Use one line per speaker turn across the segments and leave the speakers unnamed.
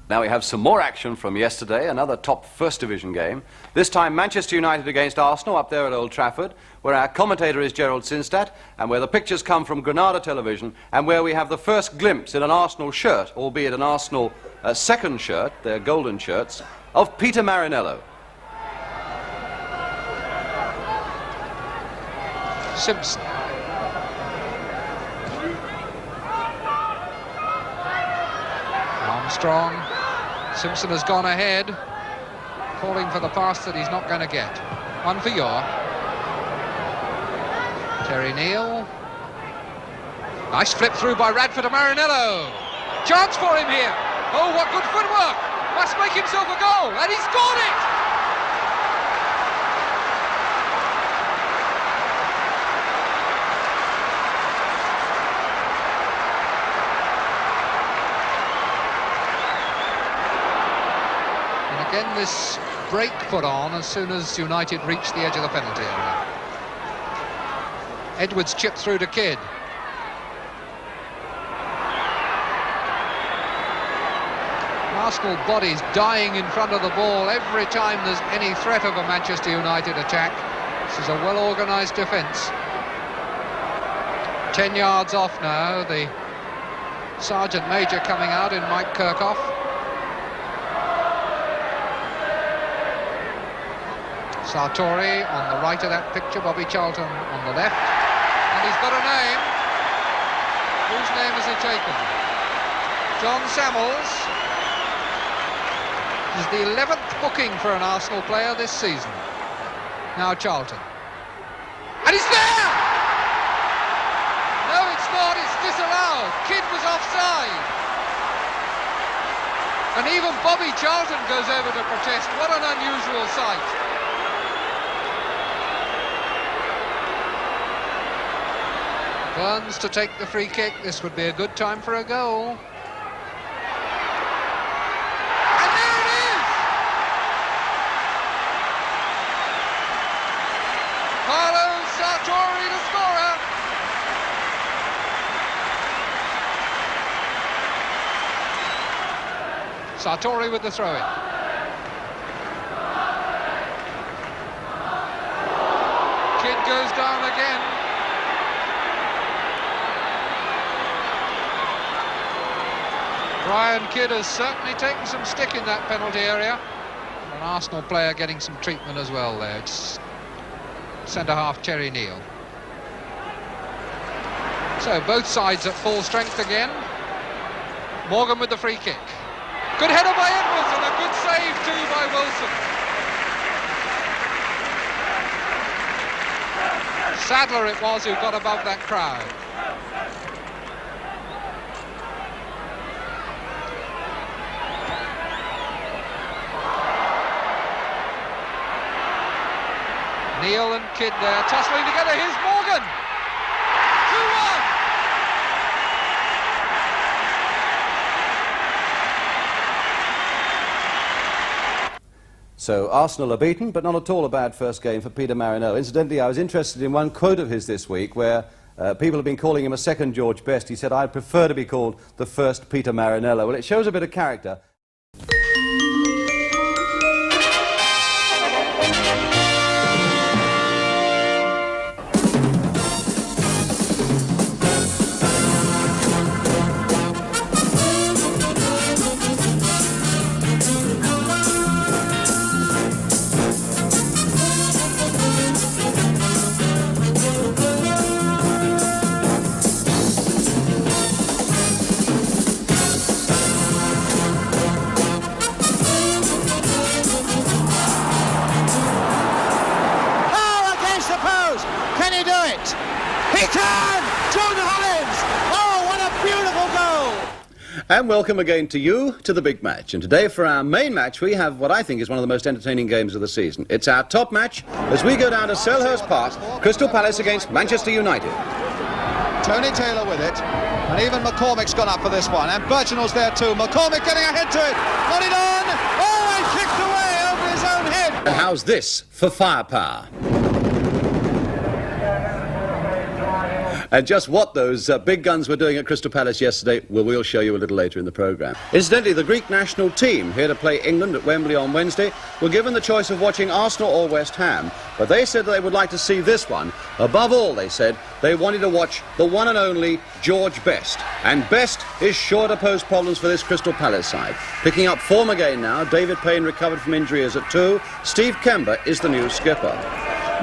Now we have some more action from yesterday, another top First Division game. This time Manchester United against Arsenal up there at Old Trafford, where our commentator is Gerald Sinstadt, and where the pictures come from Granada Television, and where we have the first glimpse in an Arsenal shirt, albeit an Arsenal second shirt, their golden shirts, of Peter Marinello.
Simpson. Armstrong. Simpson has gone ahead, calling for the pass that he's not going to get. One for Yor. Terry Neal. Nice flip through by Radford to Marinello. Chance for him here. Oh, what good footwork. Must make himself a goal, and he scored it! Again, this break put on as soon as United reached the edge of the penalty area. Edwards chipped through to Kidd. Arsenal bodies dying in front of the ball every time there's any threat of a Manchester United attack. This is a well-organised defence. 10 yards off now, the Sergeant Major coming out in Mike Kirkhoff. Sartori on the right of that picture, Bobby Charlton on the left, and he's got a name. Whose name has he taken? John Samuels is the 11th booking for an Arsenal player this season. Now Charlton, and he's there! No, it's not, it's disallowed. Kidd was offside. And even Bobby Charlton goes over to protest. What an unusual sight. Burns to take the free kick. This would be a good time for a goal. And there it is! Carlo Sartori, the scorer. Sartori with the throw-in. Kidd goes down again. Brian Kidd has certainly taken some stick in that penalty area. An Arsenal player getting some treatment as well there. It's centre-half Terry Neal. So both sides at full strength again. Morgan with the free kick. Good header by Edwards and a good save too by Wilson. Sadler it was who got above that crowd. Neal and Kidd there, tussling together. Here's Morgan! 2-1!
So Arsenal are beaten, but not at all a bad first game for Peter Marinello. Incidentally, I was interested in one quote of his this week where people have been calling him a second George Best. He said, "I'd prefer to be called the first Peter Marinello." Well, it shows a bit of character. And welcome again to you to the big match. And today for our main match we have what I think is one of the most entertaining games of the season. It's our top match as we go down to Selhurst Park, Crystal Palace against Manchester United.
Tony Taylor with it, and even McCormick's gone up for this one, and Burchinall's there too. McCormick getting ahead to it, got it on, oh, and kicked away over his own head.
And how's this for firepower? And just what those big guns were doing at Crystal Palace yesterday, well, we'll show you a little later in the programme. Incidentally, the Greek national team, here to play England at Wembley on Wednesday, were given the choice of watching Arsenal or West Ham, but they said that they would like to see this one. Above all, they said, they wanted to watch the one and only George Best. And Best is sure to pose problems for this Crystal Palace side. Picking up form again now, David Payne recovered from injury is at 2. Steve Kember is the new skipper.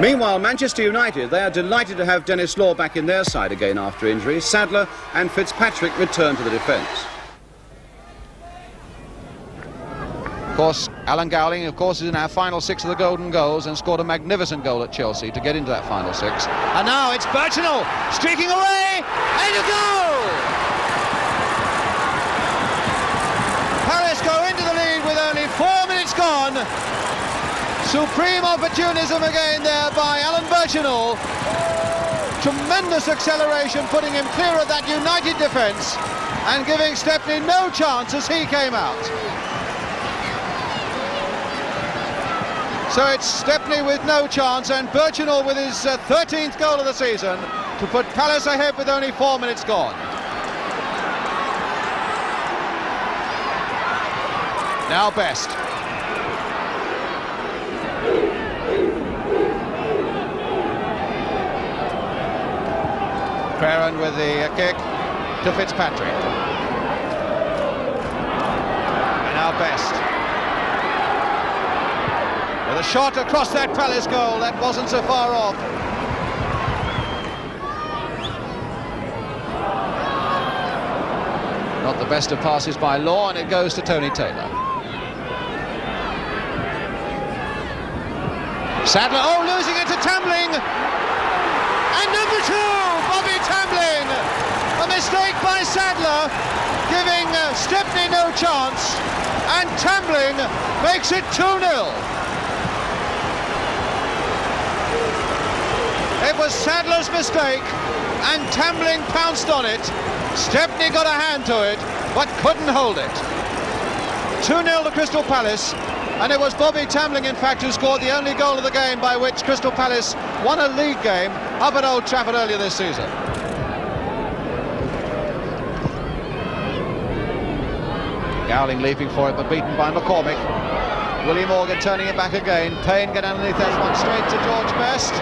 Meanwhile, Manchester United, they are delighted to have Dennis Law back in their side again after injury. Sadler and Fitzpatrick return to the defence.
Of course, Alan Gowling, is in our final 6 of the Golden Goals and scored a magnificent goal at Chelsea to get into that final 6. And now it's Birchinall streaking away, and a goal! Palace go into the lead with only 4 minutes gone. Supreme opportunism again there by Alan Birchinall. Tremendous acceleration, putting him clear of that United defence and giving Stepney no chance as he came out. So it's Stepney with no chance and Birchinall with his 13th goal of the season to put Palace ahead with only 4 minutes gone. Now Best. Craren with the kick to Fitzpatrick. And now Best. With a shot across that Palace goal, that wasn't so far off. Not the best of passes by Law, and it goes to Tony Taylor. Sadler, losing it to Tambling. And number 2, Bobby Tambling. A mistake by Sadler, giving Stepney no chance. And Tambling makes it 2-0. It was Sadler's mistake, and Tambling pounced on it. Stepney got a hand to it, but couldn't hold it. 2-0 to Crystal Palace, and it was Bobby Tambling, in fact, who scored the only goal of the game by which Crystal Palace won a league game up at Old Trafford earlier this season. Gowling leaping for it, but beaten by McCormick. Willie Morgan turning it back again. Payne get underneath that one, straight to George Best.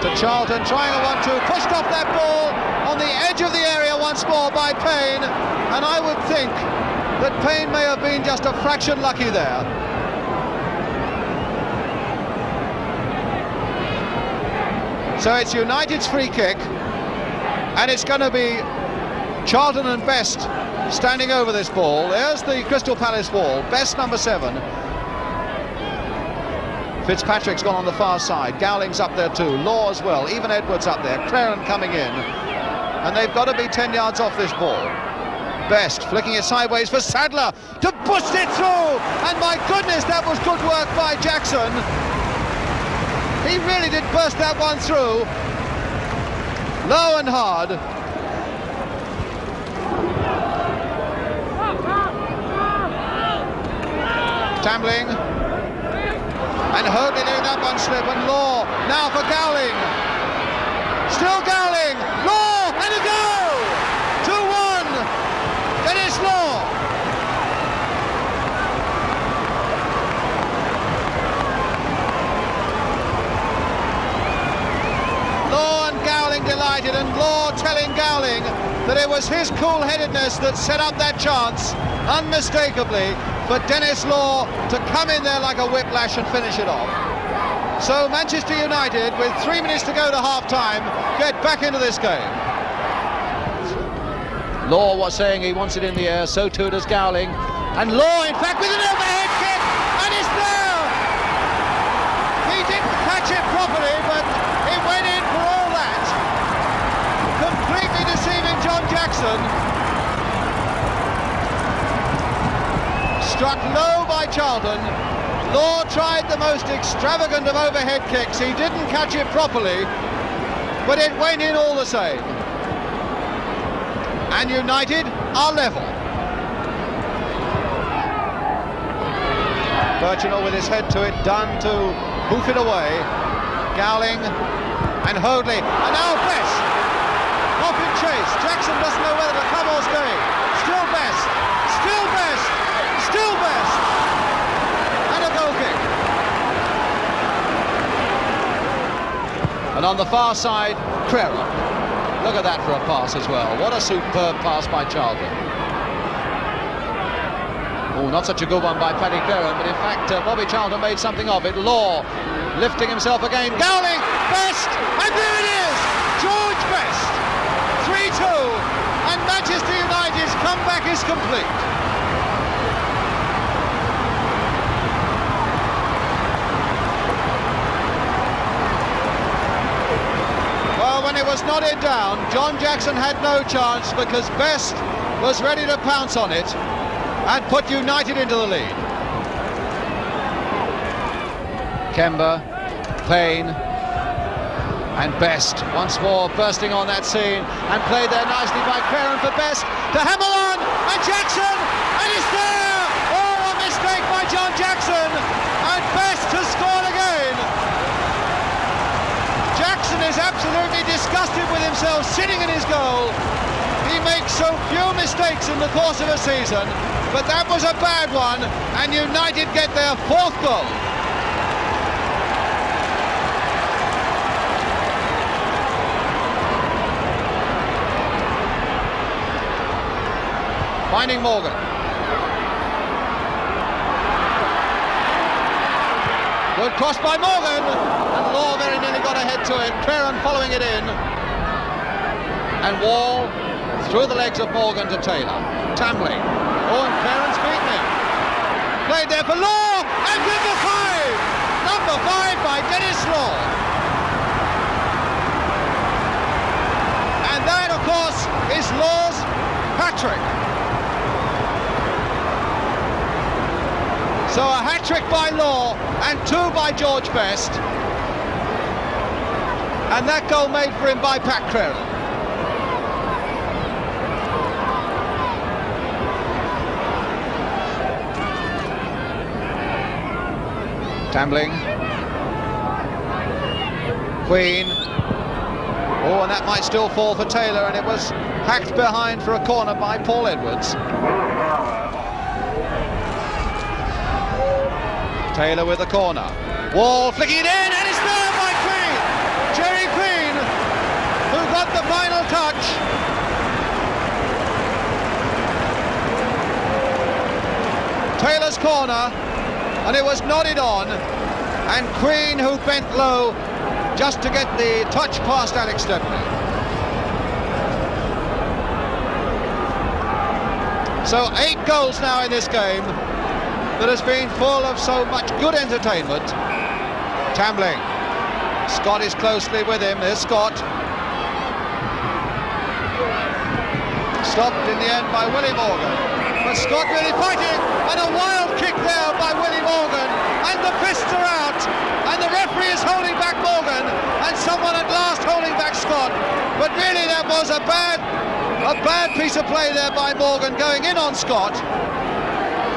To Charlton, trying a 1-2, pushed off that ball on the edge of the area once more by Payne, and I would think that Payne may have been just a fraction lucky there. So it's United's free kick, and it's going to be Charlton and Best standing over this ball. There's the Crystal Palace ball, Best number 7. Fitzpatrick's gone on the far side, Gowling's up there too, Law as well, even Edwards up there, Craren coming in, and they've got to be 10 yards off this ball. Best flicking it sideways for Sadler to bust it through, and my goodness, that was good work by Jackson. He really did burst that one through, low and hard. Tambling. And Hoadley doing that one slip, and Law now for Gowling. Still Gowling, Law, and a goal! 2-1, Dennis Law. Law and Gowling delighted, and Law telling Gowling that it was his cool-headedness that set up that chance, unmistakably, for Dennis Law to come in there like a whiplash and finish it off. So Manchester United, with 3 minutes to go to half-time, get back into this game. Law was saying he wants it in the air, so too does Gowling. And Law, in fact, with an overhead kick, and it's there! He didn't catch it properly, but it went in for all that. Completely deceiving John Jackson. Struck low by Charlton. Law tried the most extravagant of overhead kicks. He didn't catch it properly, but it went in all the same. And United are level. Birchinall with his head to it, done to hoof it away. Gowling, And Hoadley, and now Best. Off in chase. Jackson doesn't know whether to come or stay. Still Best. Still Best. Still Best. And a goal kick. And on the far side, Creran. Look at that for a pass as well. What a superb pass by Charlton. Oh, not such a good one by Paddy Creran, but in fact Bobby Charlton made something of it. Law lifting himself again. Gowling, Best, and there it is! George Best. 3-2, and Manchester United's comeback is complete. Well, when it was nodded down, John Jackson had no chance because Best was ready to pounce on it and put United into the lead. Kemba, Payne, and Best once more bursting on that scene and played there nicely by Creran for Best to hammer on, and Jackson, and it's there! Oh, a mistake by John Jackson, and Best has scored again. Jackson is absolutely disgusted with himself sitting in his goal. He makes so few mistakes in the course of a season, but that was a bad one, and United get their fourth goal. Finding Morgan. Good cross by Morgan, and Law very nearly got ahead to it. Creran following it in, and Wall through the legs of Morgan to Taylor. Tambling. Oh, and Creran's beaten him. Played there for Law, and number 5! Number 5 by Dennis Law. And that, of course, is Law's hat-trick. So a hat-trick by Law and 2 by George Best. And that goal made for him by Pat Creran. Tambling. Queen. Oh, and that might still fall for Taylor, and it was hacked behind for a corner by Paul Edwards. Taylor with the corner. Wall flicking it in, and it's there by Queen! Jerry Queen, who got the final touch. Taylor's corner, and it was nodded on, and Queen, who bent low just to get the touch past Alex Stepney. So 8 goals now in this game that has been full of so much good entertainment. Tambling. Scott is closely with him. There's Scott. Stopped in the end by Willie Morgan. But Scott really fighting, and a wild kick there by Willie Morgan, and the fists are out, and the referee is holding back Morgan, and someone at last holding back Scott. But really that was a bad piece of play there by Morgan, going in on Scott.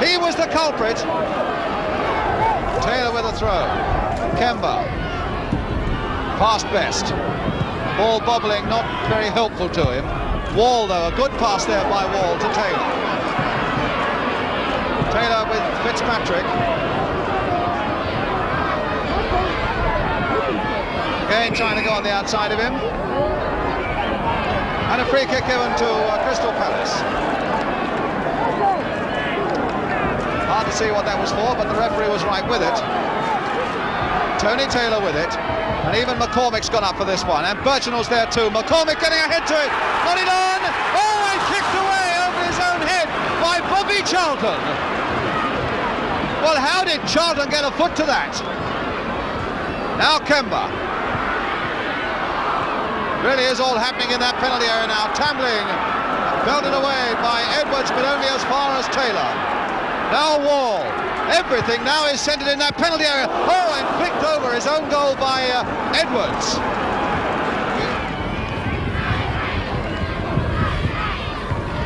He was the culprit. Taylor with a throw. Kemba. Past Best. Ball bobbling, not very helpful to him. Wall, though, a good pass there by Wall to Taylor. Taylor with Fitzpatrick. Again trying to go on the outside of him. And a free kick given to Crystal Palace. Hard to see what that was for, but the referee was right with it. Tony Taylor with it, and even McCormick's gone up for this one, and Birchenall's there too. McCormick getting ahead to it, got it on, oh, and kicked away over his own head by Bobby Charlton. Well, how did Charlton get a foot to that? Now Kemba. Really is all happening in that penalty area now. Tambling, belted away by Edwards, but only as far as Taylor. Now Wall. Everything now is centred in that penalty area. Oh, and flicked over his own goal by Edwards.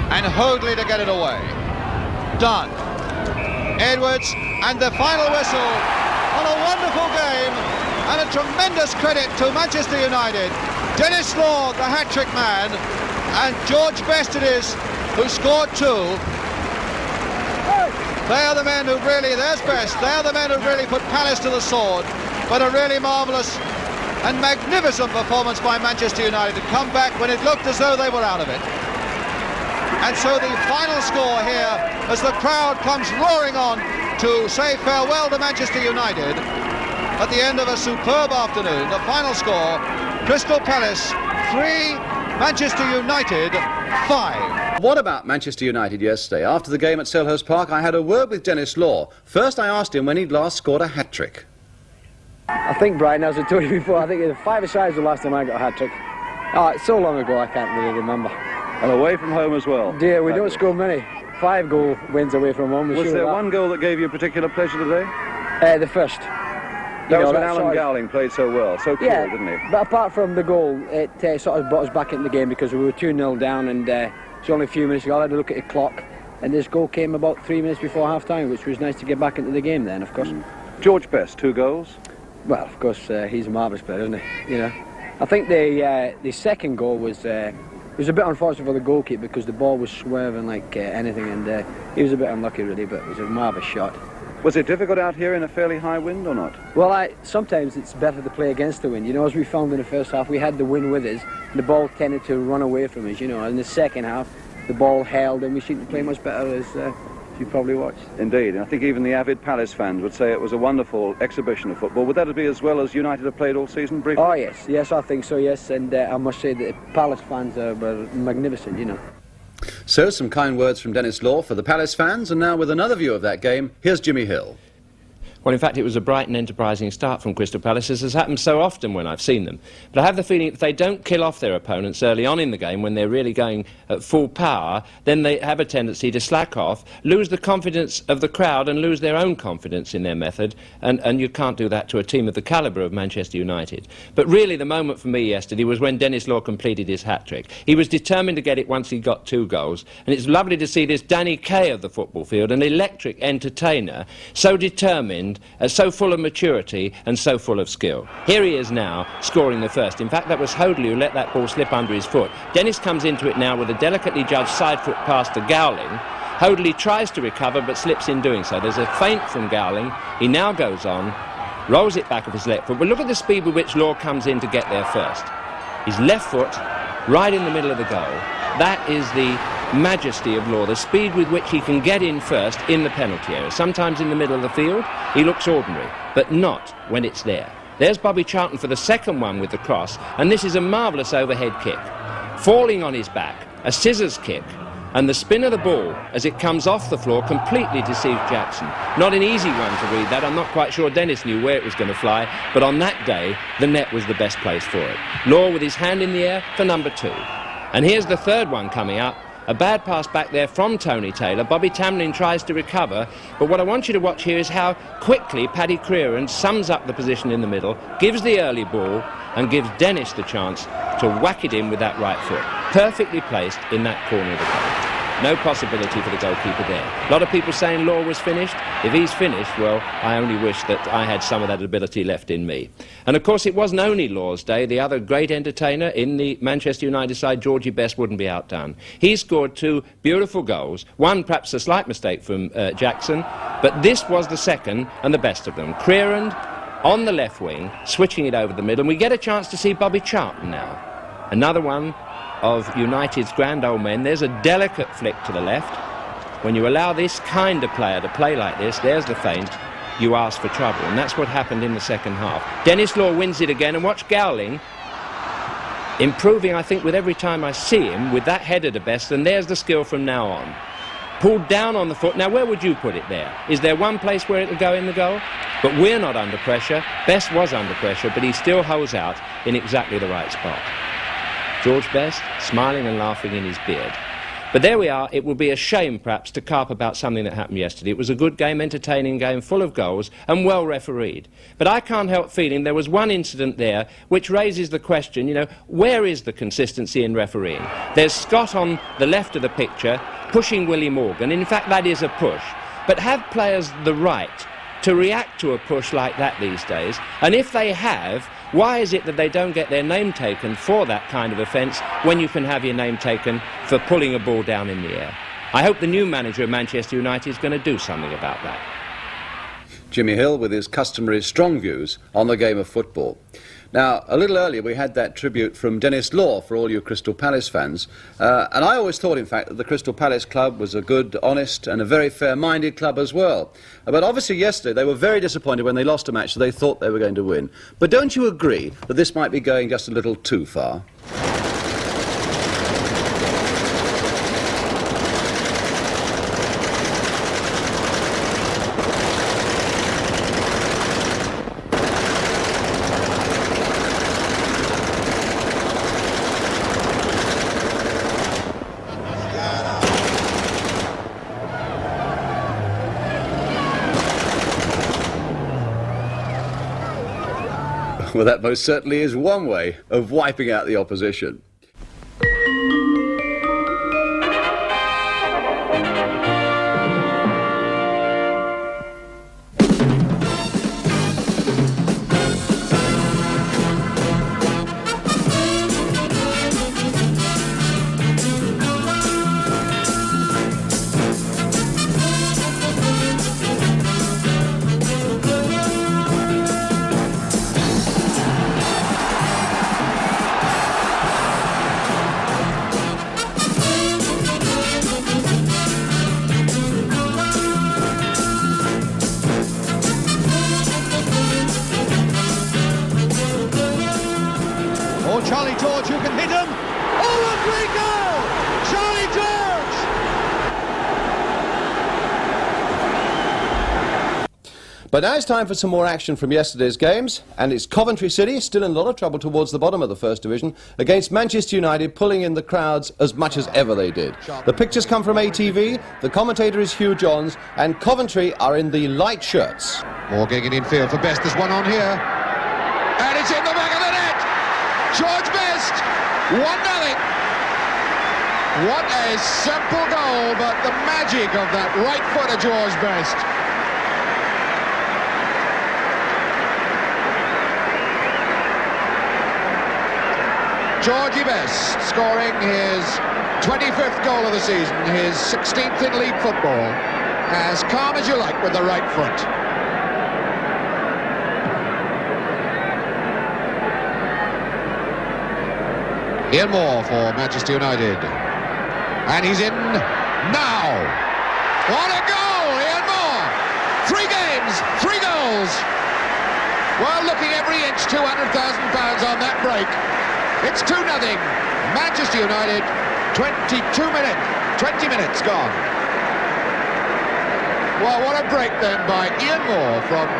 And Hoadley to get it away. Done. Edwards, and the final whistle on a wonderful game And a tremendous credit to Manchester United. Dennis Law, the hat-trick man, and George Best it is, who scored 2. They are the men who really, there's Best, they are the men who really put Palace to the sword. But a really marvellous and magnificent performance by Manchester United to come back when it looked as though they were out of it. And so the final score here, as the crowd comes roaring on to say farewell to Manchester United, at the end of a superb afternoon, the final score, Crystal Palace 3, Manchester United 5.
What about Manchester United yesterday? After the game at Selhurst Park, I had a word with Dennis Law. First, I asked him when he'd last scored a hat-trick.
I think, Brian, as I told you before, I think it was 5-a-side the last time I got a hat-trick. Oh, it's so long ago, I can't really remember.
And away from home as well.
Dear, we don't score many. 5-goal wins away from home.
Was there one goal that gave you particular pleasure today?
The first.
That was when Alan Gowling played so well, so cool, didn't he?
But apart from the goal, it sort of brought us back into the game because we were 2-0 down and it's only a few minutes ago. I had to look at the clock and this goal came about 3 minutes before half-time, which was nice to get back into the game then, of course.
George Best, 2 goals?
Well, of course, he's a marvellous player, isn't he? You know, I think the second goal was... it was a bit unfortunate for the goalkeeper because the ball was swerving like anything and he was a bit unlucky really, but it was a marvellous shot.
Was it difficult out here in a fairly high wind or not?
Well, sometimes it's better to play against the wind. You know, as we found in the first half, we had the wind with us and the ball tended to run away from us, you know. In the second half, the ball held and we seemed to play much better, as you probably watched.
Indeed, and I think even the avid Palace fans would say it was a wonderful exhibition of football. Would that be as well as United have played all season, briefly?
Oh, yes, I think so, yes. And I must say that Palace fans were magnificent, you know.
So, some kind words from Dennis Law for the Palace fans, and now with another view of that game, here's Jimmy Hill.
Well, in fact, it was a bright and enterprising start from Crystal Palace, as has happened so often when I've seen them. But I have the feeling if they don't kill off their opponents early on in the game, when they're really going at full power, then they have a tendency to slack off, lose the confidence of the crowd and lose their own confidence in their method. And you can't do that to a team of the calibre of Manchester United. But really, the moment for me yesterday was when Dennis Law completed his hat-trick. He was determined to get it once he got 2 goals. And it's lovely to see this Danny Kaye of the football field, an electric entertainer, so determined, so full of maturity and so full of skill. Here he is now, scoring the first. In fact, that was Hoadley who let that ball slip under his foot. Dennis comes into it now with a delicately judged side foot pass to Gowling. Hoadley tries to recover but slips in doing so. There's a feint from Gowling. He now goes on, rolls it back with his left foot. But look at the speed with which Law comes in to get there first. His left foot right in the middle of the goal. That is the majesty of Law, the speed with which he can get in first in the penalty area. Sometimes in the middle of the field he looks ordinary, but not when it's there. There's Bobby Charlton for the second one with the cross, and this is a marvellous overhead kick. Falling on his back, a scissors kick, and the spin of the ball as it comes off the floor completely deceived Jackson. Not an easy one to read that. I'm not quite sure Dennis knew where it was going to fly, but on that day the net was the best place for it. Law with his hand in the air for number 2. And here's the third one coming up. A bad pass back there from Tony Taylor. Bobby Tamlin tries to recover, but what I want you to watch here is how quickly Paddy Creran sums up the position in the middle, gives the early ball and gives Dennis the chance to whack it in with that right foot. Perfectly placed in that corner of the goal. No possibility for the goalkeeper there. A lot of people saying Law was finished. If he's finished, well, I only wish that I had some of that ability left in me. And of course it wasn't only Law's day. The other great entertainer in the Manchester United side, Georgie Best, wouldn't be outdone. He scored 2 beautiful goals. One perhaps a slight mistake from Jackson, but this was the second and the best of them. Creran on the left wing, switching it over the middle, and we get a chance to see Bobby Charlton now. Another one of United's grand old men. There's a delicate flick to the left. When you allow this kind of player to play like this, there's the feint, you ask for trouble, and that's what happened in the second half. Dennis Law wins it again, and watch Gowling improving, I think, with every time I see him, with that header to Best, and there's the skill from now on. Pulled down on the foot. Now, where would you put it there? Is there one place where it'll go in the goal? But we're not under pressure. Best was under pressure, but he still holds out in exactly the right spot. George Best, smiling and laughing in his beard. But there we are. It would be a shame, perhaps, to carp about something that happened yesterday. It was a good game, entertaining game, full of goals, and well refereed. But I can't help feeling there was one incident there which raises the question, you know, where is the consistency in refereeing? There's Scott on the left of the picture pushing Willie Morgan. In fact, that is a push. But have players the right to react to a push like that these days? And if they have, why is it that they don't get their name taken for that kind of offence when you can have your name taken for pulling a ball down in the air? I hope the new manager of Manchester United is going to do something about that.
Jimmy Hill with his customary strong views on the game of football. Now, a little earlier we had that tribute from Dennis Law for all you Crystal Palace fans. And I always thought, in fact, that the Crystal Palace club was a good, honest and a very fair-minded club as well. But obviously yesterday they were very disappointed when they lost a match that they thought they were going to win. But don't you agree that this might be going just a little too far? Well, that most certainly is one way of wiping out the opposition.
Charlie George, who can hit him. Oh, a great goal! Charlie George!
But now it's time for some more action from yesterday's games, and it's Coventry City, still in a lot of trouble towards the bottom of the First Division, against Manchester United, pulling in the crowds as much as ever they did. The pictures come from ATV, the commentator is Hugh Johns, and Coventry are in the light shirts.
Morgan in field for Best. There's one on here. And it's in the back of the net. George Best, 1-0. What a simple goal, but the magic of that right foot of George Best. Georgie Best scoring his 25th goal of the season, his 16th in league football. As calm as you like with the right foot. Ian Moore for Manchester United. And he's in now. What a goal, Ian Moore. 3 games, 3 goals. Well, looking every inch, £200,000 on that break. It's 2-0. Manchester United, 20 minutes gone. Well, what a break then by Ian Moore from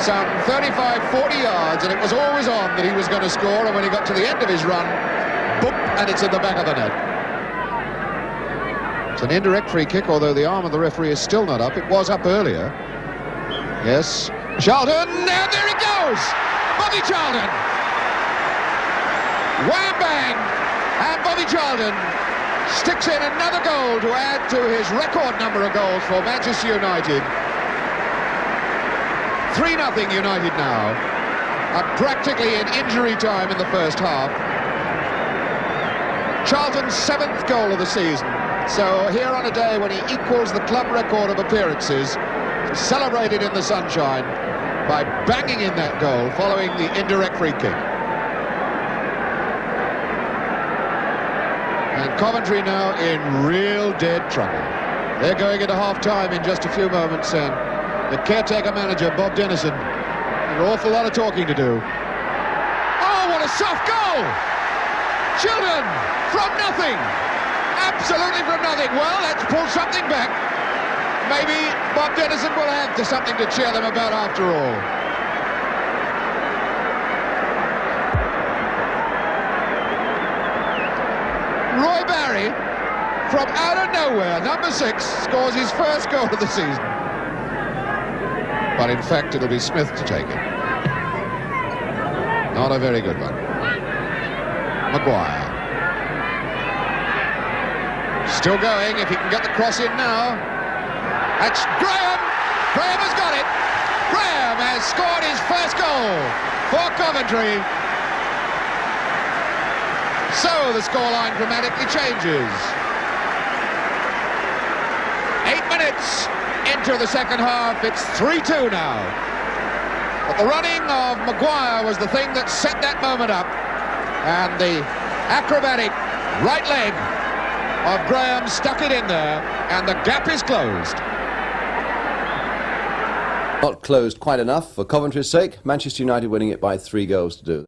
some 35, 40 yards, and it was always on that he was going to score, and when he got to the end of his run, boop, and it's in the back of the net. It's an indirect free kick, although the arm of the referee is still not up. It was up earlier. Yes. Charlton, and there it goes! Bobby Charlton! Wham bang! And Bobby Charlton sticks in another goal to add to his record number of goals for Manchester United. 3-0 United now. Practically in injury time in the first half. Charlton's 7th goal of the season. So here on a day when he equals the club record of appearances, celebrated in the sunshine by banging in that goal following the indirect free kick. And Coventry now in real dead trouble. They're going into half-time in just a few moments, and the caretaker manager, Bob Dennison, an awful lot of talking to do. Oh, what a soft goal! Chilton from nothing. Absolutely from nothing. Well, let's pull something back. Maybe Bob Dennison will have something to cheer them about after all. Roy Barry, from out of nowhere, number 6, scores his first goal of the season. But in fact, it'll be Smith to take it. Not a very good one. Maguire. Still going, if he can get the cross in now. That's Graham. Graham has got it. Graham has scored his first goal for Coventry. So the scoreline dramatically changes. 8 minutes into the second half, it's 3-2 now. But the running of Maguire was the thing that set that moment up. And the acrobatic right leg of Graham stuck it in there, and the gap is closed.
Not closed quite enough for Coventry's sake. Manchester United winning it by 3 goals to 2.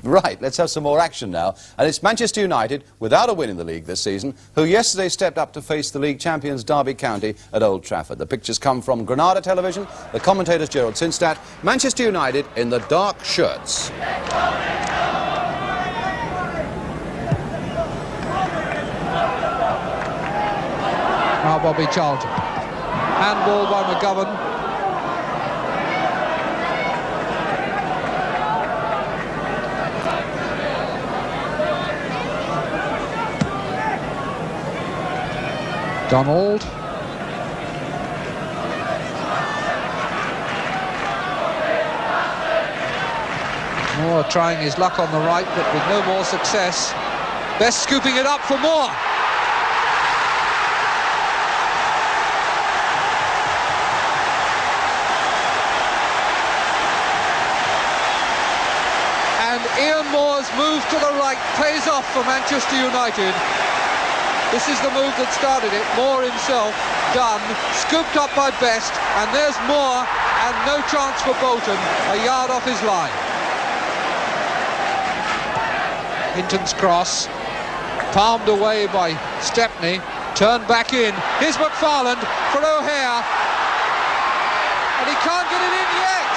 Right, let's have some more action now. And it's Manchester United, without a win in the league this season, who yesterday stepped up to face the league champions Derby County at Old Trafford. The pictures come from Granada Television. The commentator's Gerald Sinstadt. Manchester United in the dark shirts.
Now Bobby Charlton. Handball by McGovern. Donald. Moore trying his luck on the right, but with no more success. Best scooping it up for Moore. And Ian Moore's move to the right pays off for Manchester United. This is the move that started it. Moore himself, done, scooped up by Best, and there's Moore, and no chance for Bolton, a yard off his line. Hinton's cross, palmed away by Stepney, turned back in. Here's McFarland for O'Hare, and he can't get it in yet.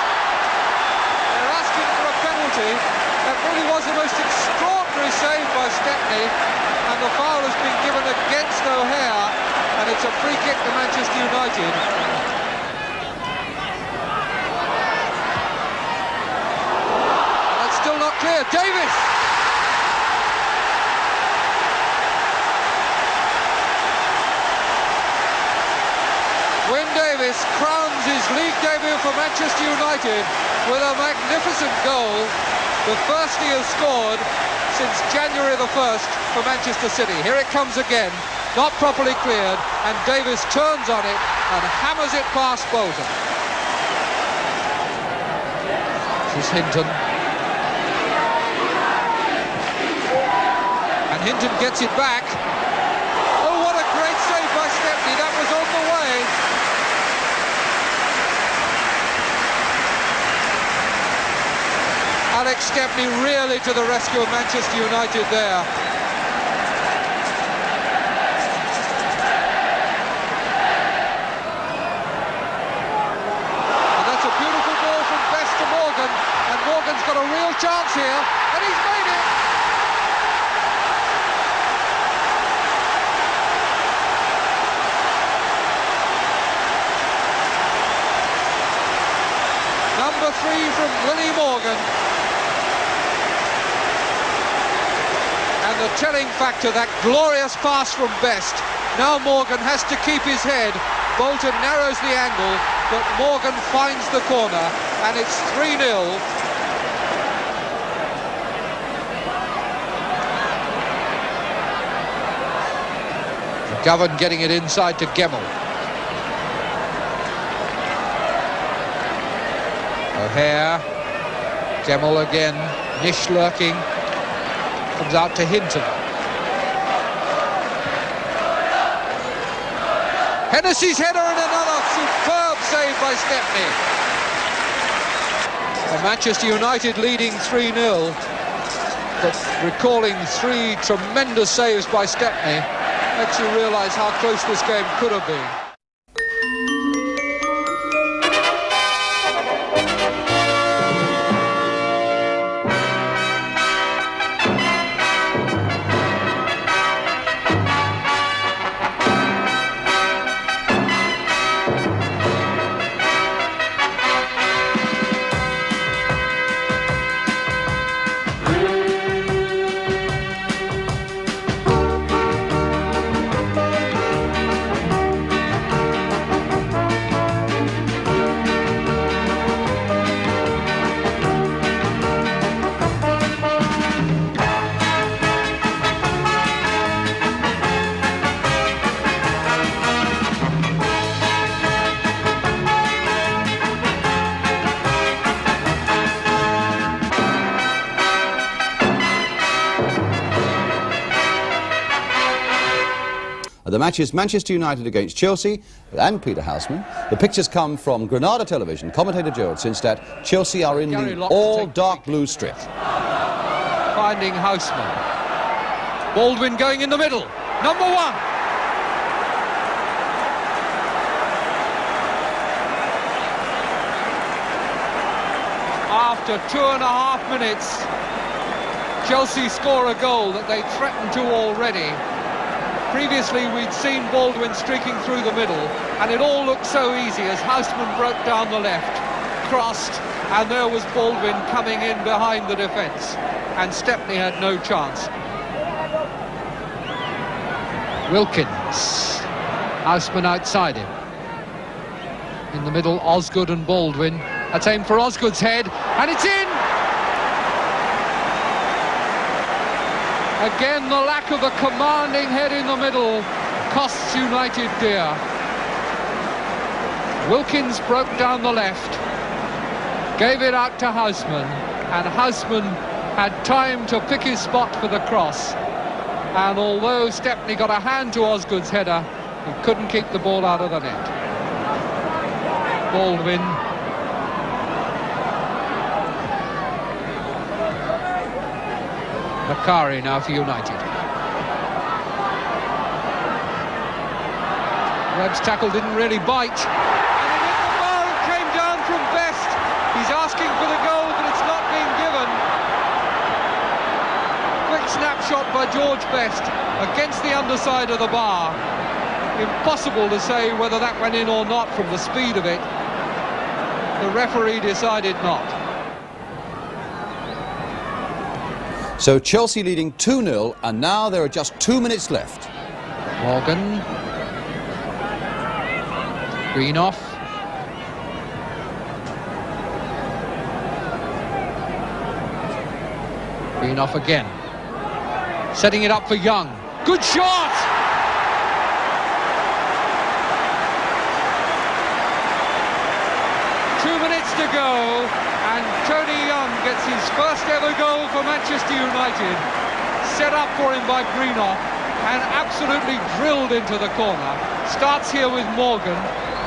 They're asking for a penalty. That really was the most extraordinary save by Stepney. And the foul has been given against O'Hare, and it's a free kick to Manchester United. And that's still not clear. Davis! Wyn Davis crowns his league debut for Manchester United with a magnificent goal, the first he has scored since January the 1st for Manchester City. Here it comes again, not properly cleared, and Davis turns on it and hammers it past Bolton. This is Hinton. And Hinton gets it back. Oh, what a great save by Stepney. That was on the way. Alex Stepney really to the rescue of Manchester United there. And that's a beautiful ball from Best to Morgan, and Morgan's got a real chance here, and he's made it! Number 3 from Willie Morgan. And the telling factor, that glorious pass from Best. Now Morgan has to keep his head. Bolton narrows the angle, but Morgan finds the corner, and it's 3-0. McGovern getting it inside to Gemmell. O'Hare, Gemmell again, Nish lurking, comes out to Hinton. Hennessy's header and another superb save by Stepney.
And Manchester United leading 3-0, but recalling 3 tremendous saves by Stepney makes you realise how close this game could have been.
The match is Manchester United against Chelsea and Peter Houseman. The pictures come from Granada Television. Commentator Gerald Sinstadt. Chelsea are in the all dark blue strip.
Finding Houseman. Baldwin going in the middle. Number 1. After 2.5 minutes, Chelsea score a goal that they threatened to already. Previously we'd seen Baldwin streaking through the middle, and it all looked so easy as Houseman broke down the left, crossed, and there was Baldwin coming in behind the defence, and Stepney had no chance. Wilkins, Houseman outside him. In the middle, Osgood and Baldwin. That's aimed for Osgood's head, and it's in! Again, the lack of a commanding head in the middle costs United dear. Wilkins broke down the left, gave it out to Houseman, and Houseman had time to pick his spot for the cross. And although Stepney got a hand to Osgood's header, he couldn't keep the ball out of the net. Baldwin. Bakari now for United. Webb's tackle didn't really bite. And it hit the bar and came down from Best. He's asking for the goal, but it's not being given. Quick snapshot by George Best against the underside of the bar. Impossible to say whether that went in or not from the speed of it. The referee decided not.
So Chelsea leading 2-0, and now there are just 2 minutes left.
Morgan. Greenoff. Greenoff again. Setting it up for Young. Good shot! To go, and Tony Young gets his first ever goal for Manchester United, set up for him by Greenoff and absolutely drilled into the corner. Starts here with Morgan,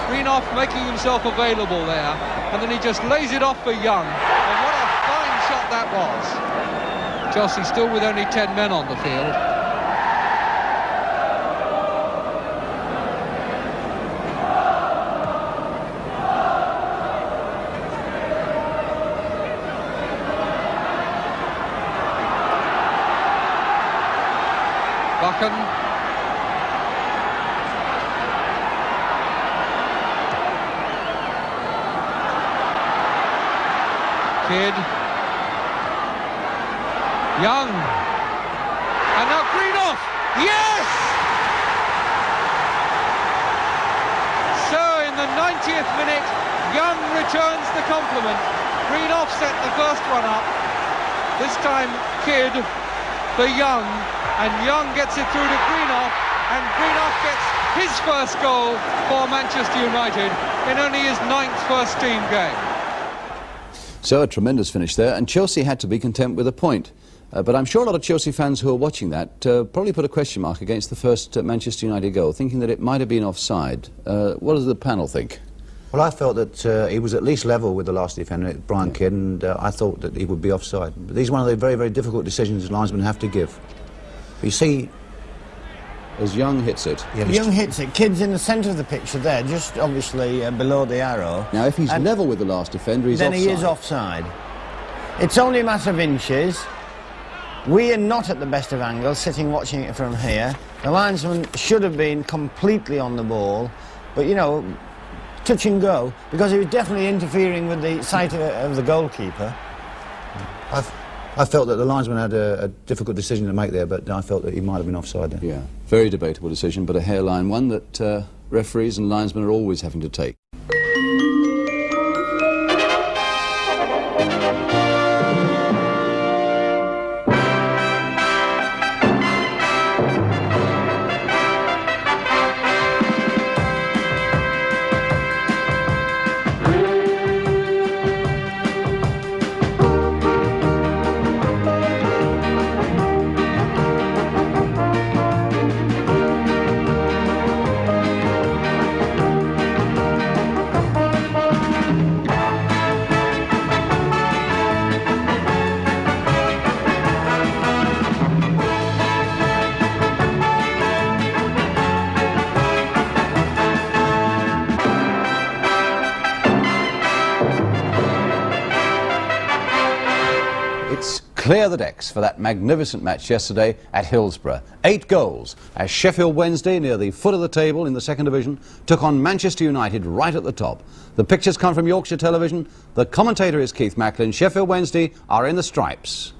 Greenoff making himself available there, and then he just lays it off for Young, and what a fine shot that was. Chelsea still with only 10 men on the field. Buchan. Kidd. Young. And now Greenoff. Yes! So in the 90th minute, Young returns the compliment. Greenoff set the first one up. This time Kidd for Young. And Young gets it through to Greenoff, and Greenoff gets his first goal for Manchester United in only his 9th first-team game.
So a tremendous finish there, and Chelsea had to be content with a point. But I'm sure a lot of Chelsea fans who are watching that probably put a question mark against the first Manchester United goal, thinking that it might have been offside. What does the panel think?
Well, I felt that he was at least level with the last defender, Brian Kidd, and I thought that he would be offside. But these are one of the very, very difficult decisions linesmen have to give. You see,
as Young hits it.
Yeah,
Young hits it. Kidd's in the centre of the picture there, just obviously below the arrow.
Now, if he's level with the last defender, he's
then
offside.
He is offside. It's only a matter of inches. We are not at the best of angles, sitting watching it from here. The linesman should have been completely on the ball, but, you know, touch and go, because he was definitely interfering with the sight of the goalkeeper.
I felt that the linesman had a difficult decision to make there, but I felt that he might have been offside there.
Yeah, very debatable decision, but a hairline one that referees and linesmen are always having to take. Clear the decks for that magnificent match yesterday at Hillsborough. 8 goals as Sheffield Wednesday, near the foot of the table in the second division, took on Manchester United right at the top. The pictures come from Yorkshire Television. The commentator is Keith Macklin. Sheffield Wednesday are in the stripes.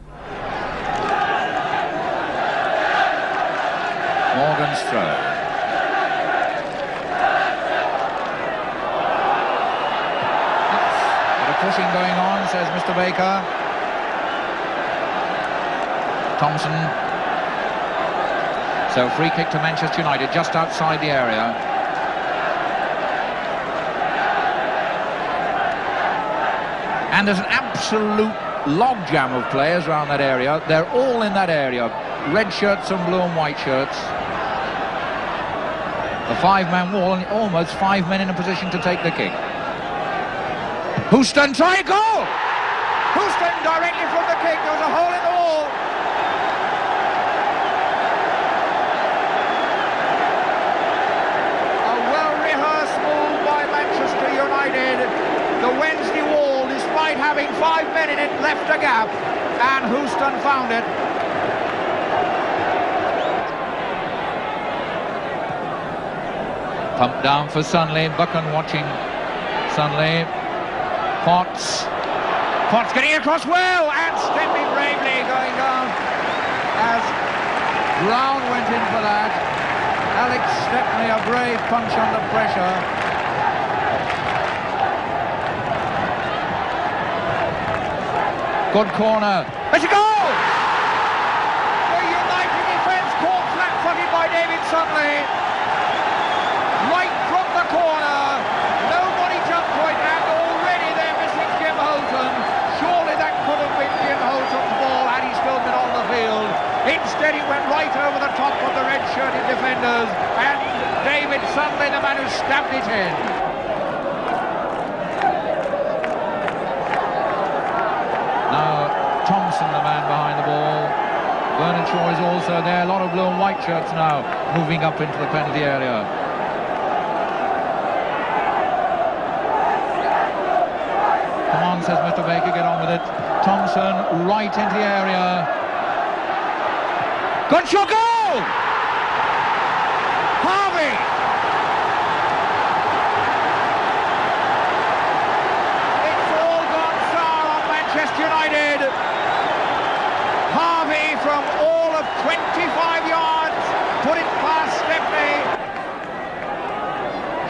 Morgan's throw. Bit of pushing going on, says Mr. Baker. Thompson. So free kick to Manchester United just outside the area. And there's an absolute logjam of players around that area. They're all in that area. Red shirts and blue and white shirts. A 5-man wall and almost 5 men in a position to take the kick. Houston try a goal! Houston directly from the kick. There was a hole in the wall. The Wednesday wall, despite having 5 men in it, left a gap, and Houston found it. Pump down for Sunley. Buchan watching Sunley. Potts getting across well, and stepping bravely, going down as Brown went in for that. Alex Stepney, a brave punch under pressure. Good corner. It's a goal! The United defence caught flat-footed by David Sunley. Right from the corner. Nobody jumped for it, and already they're missing Jim Houghton. Surely that could have been Jim Houghton's ball had he still been on the field. Instead, he went right over the top of the red-shirted defenders, and David Sunley, the man who stabbed it in. Thompson, the man behind the ball. Bernard Shaw is also there. A lot of blue and white shirts now moving up into the penalty area. Come on, says Mr. Baker, get on with it. Thompson right into the area. Good shot, goal! Harvey! It's all gone sour on Manchester United. Harvey from all of 25 yards, put it past Stepney.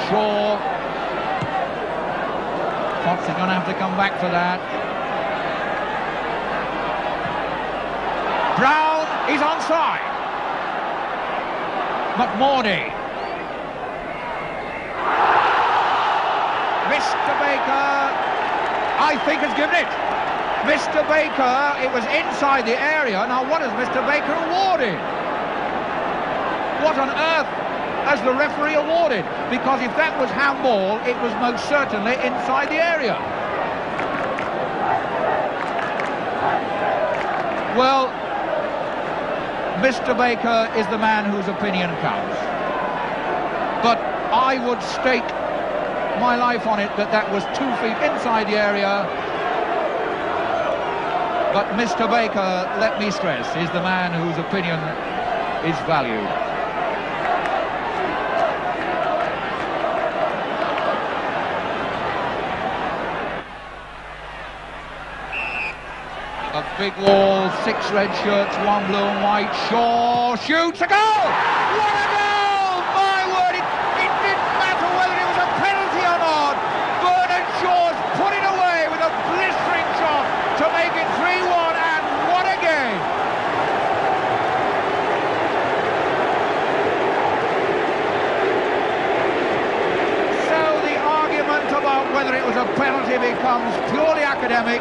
Shaw. Potts is going to have to come back for that. Brown is onside. McMordy. Mr. Baker, I think, has given it. Mr. Baker, it was inside the area. Now, what has Mr. Baker awarded? What on earth as the referee awarded, because if that was handball, it was most certainly inside the area. Well, Mr. Baker is the man whose opinion counts. But I would stake my life on it that that was 2 feet inside the area. But Mr. Baker, let me stress, is the man whose opinion is valued. A big wall, 6 red shirts, 1 blue and white. Shaw shoots a goal! What a goal! My word, it didn't matter whether it was a penalty or not. Bernard Shaw's put it away with a blistering shot to make it 3-1, and what a game! So the argument about whether it was a penalty becomes purely academic.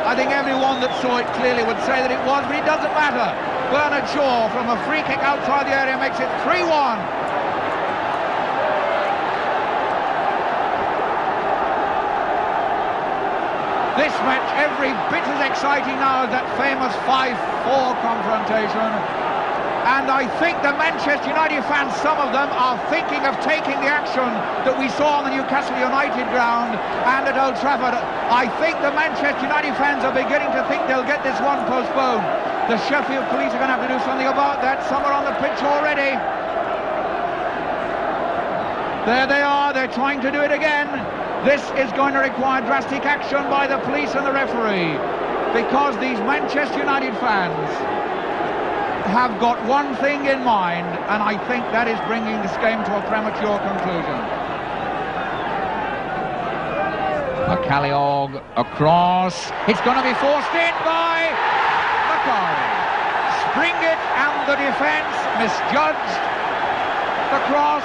I think everyone that saw it clearly would say that it was, but it doesn't matter. Bernard Shaw from a free kick outside the area makes it 3-1. This match every bit as exciting now as that famous 5-4 confrontation. And I think the Manchester United fans, some of them, are thinking of taking the action that we saw on the Newcastle United ground and at Old Trafford. I think the Manchester United fans are beginning to think they'll get this one postponed. The Sheffield police are going to have to do something about that. Some are on the pitch already. There they are, they're trying to do it again. This is going to require drastic action by the police and the referee, because these Manchester United fans have got one thing in mind, and I think that is bringing this game to a premature conclusion. McCalliog across. It's going to be forced in by Macari. Springett and the defence misjudged the cross.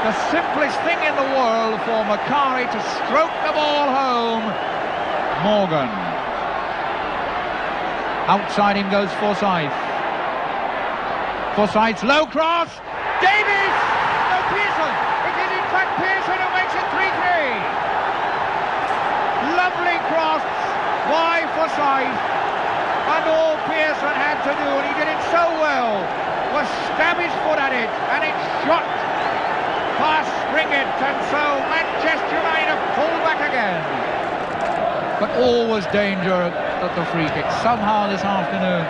The simplest thing in the world for Macari to stroke the ball home. Morgan. Outside him goes Forsyth. Forsyth's low cross. Davies! No, Pearson. It is in fact Pearson who makes it 3-3. Lovely cross by Forsyth. And all Pearson had to do, and he did it so well, was stab his foot at it, and it shot past Springett, and so Manchester United have pulled back again. But always danger at the free kick. Somehow this afternoon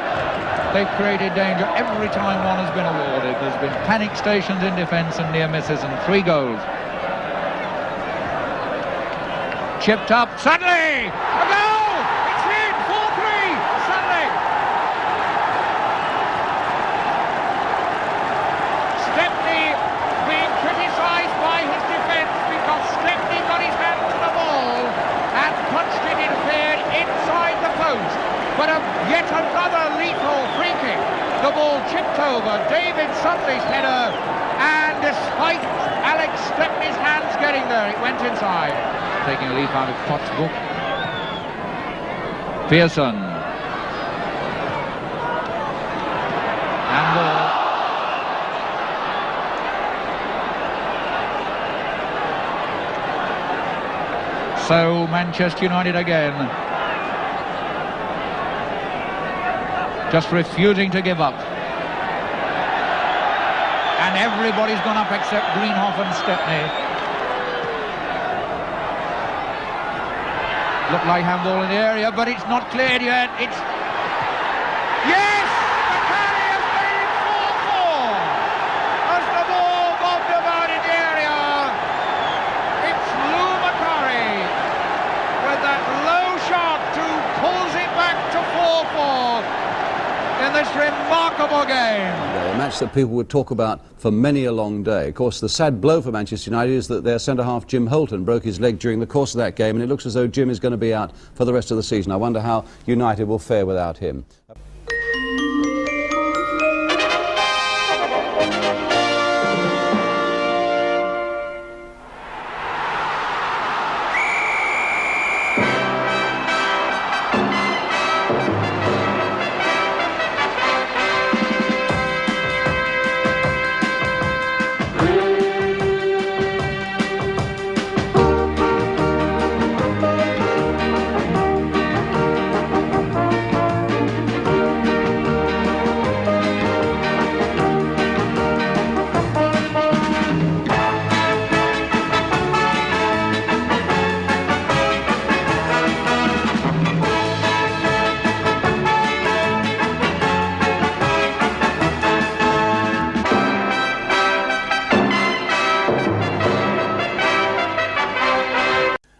they've created danger every time one has been awarded. There's been panic stations in defence and near misses, and 3 goals. Chipped up, suddenly! A goal! It's in! 4-3! Suddenly! Stepney being criticised by his defence because Stepney got his hand to the ball and punched it interfered inside the post. But yet another lethal free kick. The ball chipped over David Sudley's header, and despite Alex Stepney's hands getting there, it went inside. Taking a leaf out of Potts' book. Pearson. And so Manchester United again, just refusing to give up. And everybody's gone up except Greenhoff and Stepney. Looked like handball in the area, but it's not cleared yet. It's... Yes! Macari has made it 4-4! As the ball bobbed about in the area, it's Lou Macari with that low shot to pulls it back to 4-4 in this remarkable game.
A match that people would talk about for many a long day. Of course, the sad blow for Manchester United is that their centre-half Jim Holton broke his leg during the course of that game, and it looks as though Jim is going to be out for the rest of the season. I wonder how United will fare without him.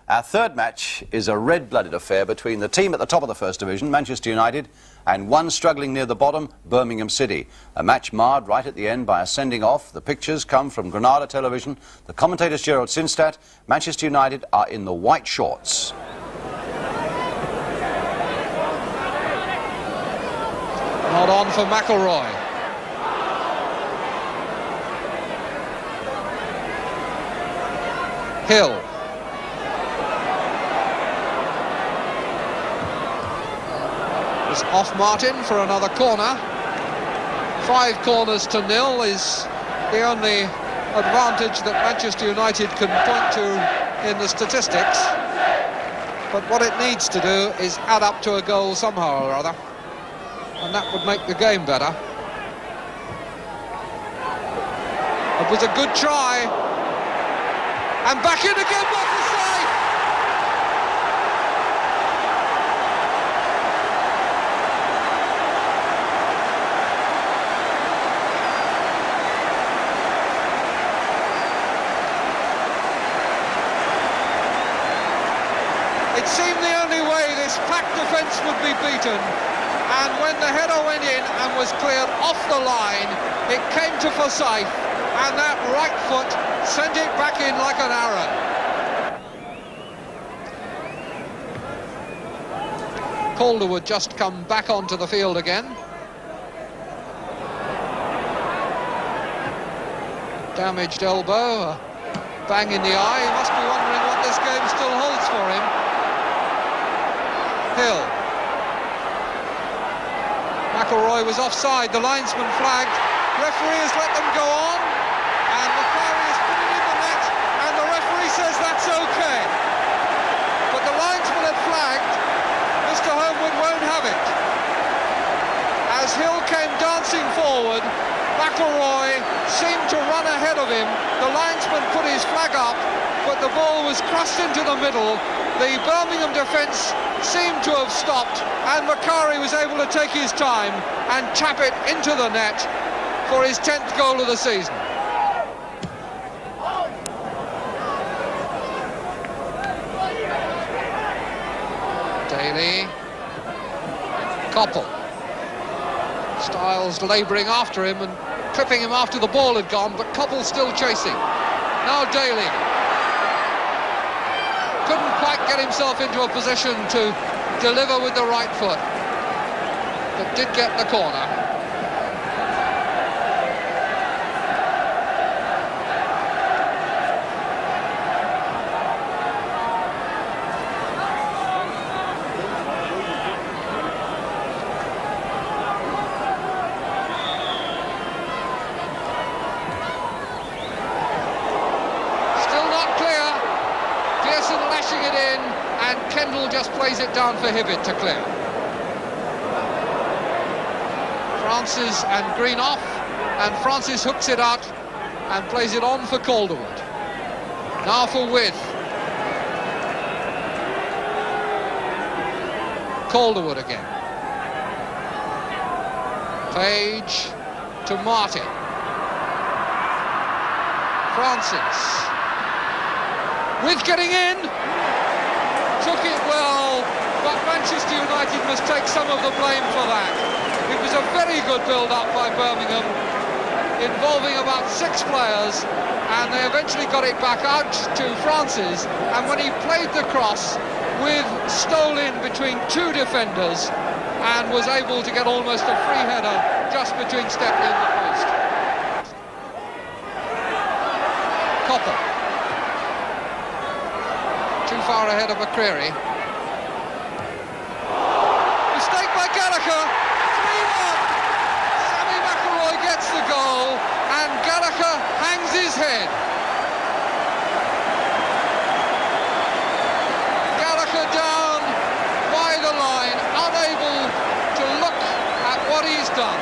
Our third match is a red-blooded affair between the team at the top of the First Division, Manchester United, and one struggling near the bottom, Birmingham City. A match marred right at the end by a sending off. The pictures come from Granada Television. The commentator's Gerald Sinstadt. Manchester United are in the white shorts.
Not on for McElroy. Hill. It's off Martin for another corner. 5 corners to 0 is the only advantage that Manchester United can point to in the statistics. But what it needs to do is add up to a goal somehow or other, and that would make the game better. It was a good try, and back in again, what a save! It seemed the only way this packed defence would be beaten, and when the header went in and was cleared off the line, it came to Forsyth, and that right foot sent it back in like an arrow. Calderwood just come back onto the field again. Damaged elbow, a bang in the eye. He must be wondering what this game still holds for him. Hill. McElroy was offside, the linesman flagged. Referee has let them go on, and McCarry has put it in the net, and the referee says that's okay. But the linesman had flagged. Mr. Homewood won't have it. As Hill came dancing forward, McElroy seemed to run ahead of him. The linesman put his flag up, but the ball was crossed into the middle. The Birmingham defence seemed to have stopped, and McCarry was able to take his time and tap it into the net for his 10th goal of the season. Daly. Koppel. Styles labouring after him and clipping him after the ball had gone, but Koppel still chasing. Now Daly. Couldn't quite get himself into a position to deliver with the right foot, but did get the corner. Just plays it down for Hibbett to clear. Francis and Green off, and Francis hooks it out and plays it on for Calderwood. Now for With. Calderwood again. Page to Martin. Francis. With getting in. Took it well, but Manchester United must take some of the blame for that. It was a very good build-up by Birmingham, involving about 6 players, and they eventually got it back out to Francis, and when he played the cross, With stole in between 2 defenders and was able to get almost a free header just between Stepney and the post. Copper. Too far ahead of McCreary. Mistake by Gallagher. 3-1. Sammy McElroy gets the goal, and Gallagher hangs his head. Gallagher down by the line, unable to look at what he's done.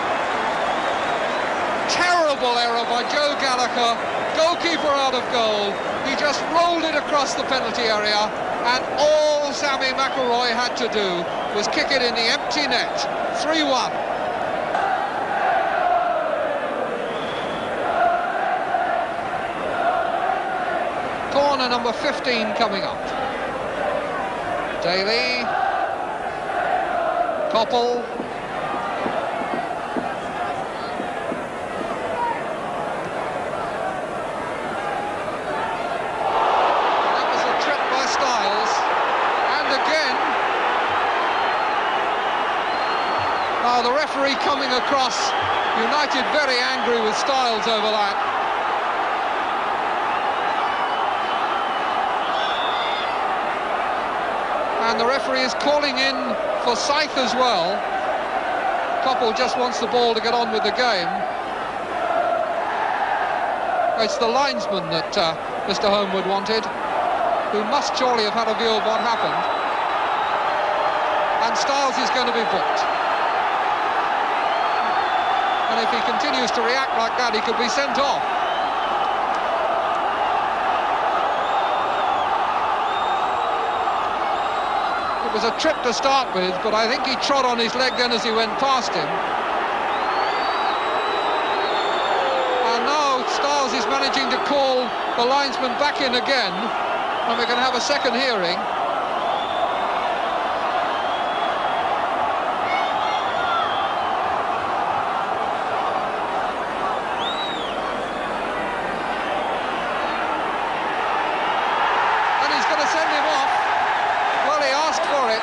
Terrible error by Joe Gallagher. Goalkeeper out of goal. He just rolled it across the penalty area, and all Sammy McElroy had to do was kick it in the empty net. 3-1. Corner number 15 coming up. Daly, Koppel, that was a trip by Styles, and again, now the referee coming across, United very angry with Styles over that. And the referee is calling in for Scythe as well. Koppel just wants the ball to get on with the game. It's the linesman that Mr. Homewood wanted, who must surely have had a view of what happened. And Styles is going to be booked. And if he continues to react like that, he could be sent off. It was a trip to start with, but I think he trod on his leg then as he went past him. And now Styles is managing to call the linesman back in again, and we're going to have a second hearing. And he's going to send him off. Well, he asked for it.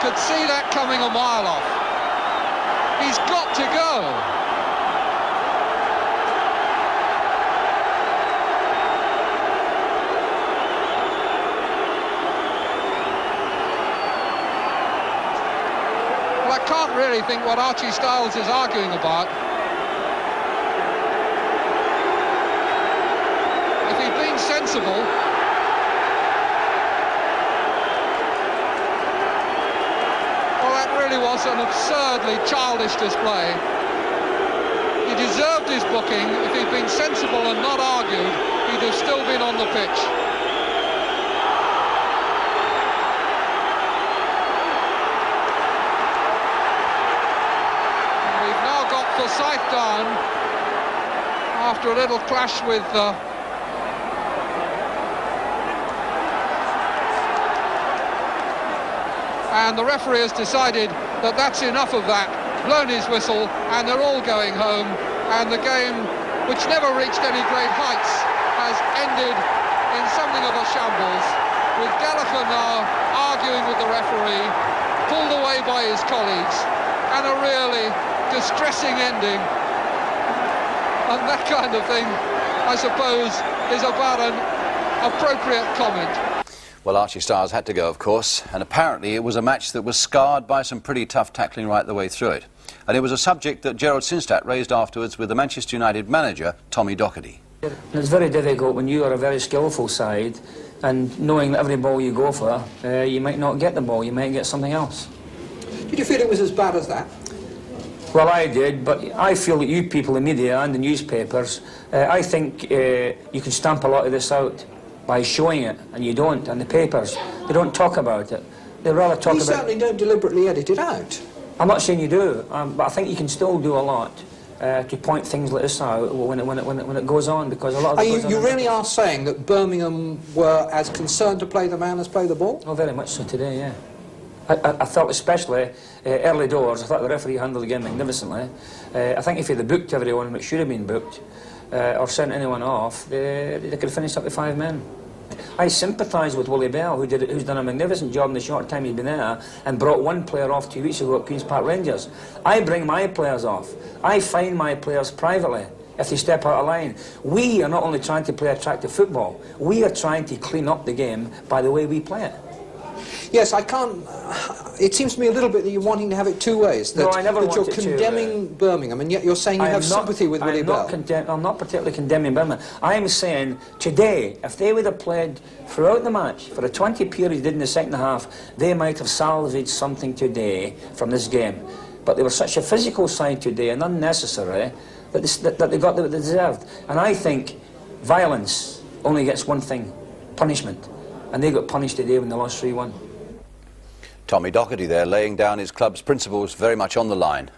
Could see that coming a mile off. He's got to go. Well, I can't really think what Archie Styles is arguing about. Sensible. Well, that really was an absurdly childish display. He deserved his booking. If he'd been sensible and not argued, he'd have still been on the pitch. And we've now got Forsyth down after a little clash with and the referee has decided that that's enough of that, blown his whistle, and they're all going home, and the game, which never reached any great heights, has ended in something of a shambles, with Gallagher now arguing with the referee, pulled away by his colleagues, and a really distressing ending. And that kind of thing, I suppose, is about an appropriate comment.
Well, Archie Styles had to go, of course, and apparently it was a match that was scarred by some pretty tough tackling right the way through it. And it was a subject that Gerald Sinstadt raised afterwards with the Manchester United manager, Tommy Docherty.
It's very difficult when you are a very skillful side, and knowing that every ball you go for, you might not get the ball, you might get something else.
Did you feel it was as bad as that?
Well, I did, but I feel that you people, the media and the newspapers, I think you can stamp a lot of this out by showing it, and you don't, and the papers, they don't talk about it. They rather talk about...
You certainly don't deliberately edit it out.
I'm not saying you do, but I think you can still do a lot to point things like this out when it goes on, because a lot of it
you really are saying that Birmingham were as concerned to play the man as play the ball?
Oh, very much so today, yeah. I felt especially early doors, I thought the referee handled the game magnificently. I think if he'd have booked everyone which should have been booked, or sent anyone off, they could have finished up with 5 men. I sympathise with Willie Bell, who's done a magnificent job in the short time he's been there, and brought one player off 2 weeks ago at Queen's Park Rangers. I bring my players off. I fine my players privately if they step out of line. We are not only trying to play attractive football, we are trying to clean up the game by the way we play it.
Yes, I can't... It seems to me a little bit that you're wanting to have it 2 ways. That,
no, I never
that you're condemning Birmingham, and yet you're saying you have sympathy with Willie Bell.
I'm not particularly condemning Birmingham. I'm saying today, if they would have played throughout the match for a 20 period in the second half, they might have salvaged something today from this game. But they were such a physical side today and unnecessary that they got what they deserved. And I think violence only gets one thing: punishment. And they got punished today when they lost 3-1.
Tommy Docherty there, laying down his club's principles very much on the line.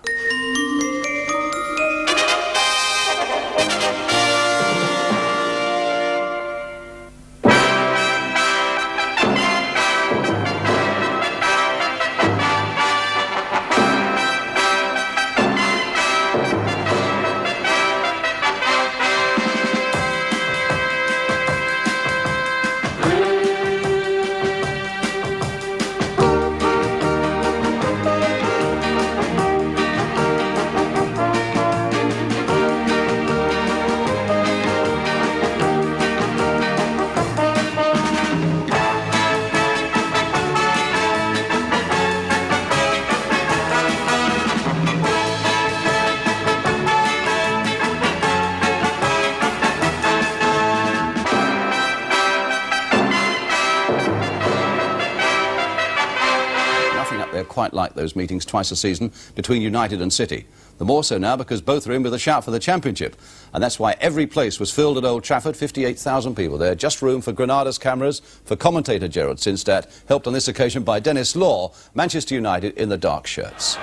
quite like those meetings twice a season between United and City. The more so now because both are in with a shout for the Championship. And that's why every place was filled at Old Trafford, 58,000 people there, just room for Granada's cameras, for commentator Gerald Sinstadt, helped on this occasion by Dennis Law, Manchester United in the dark shirts.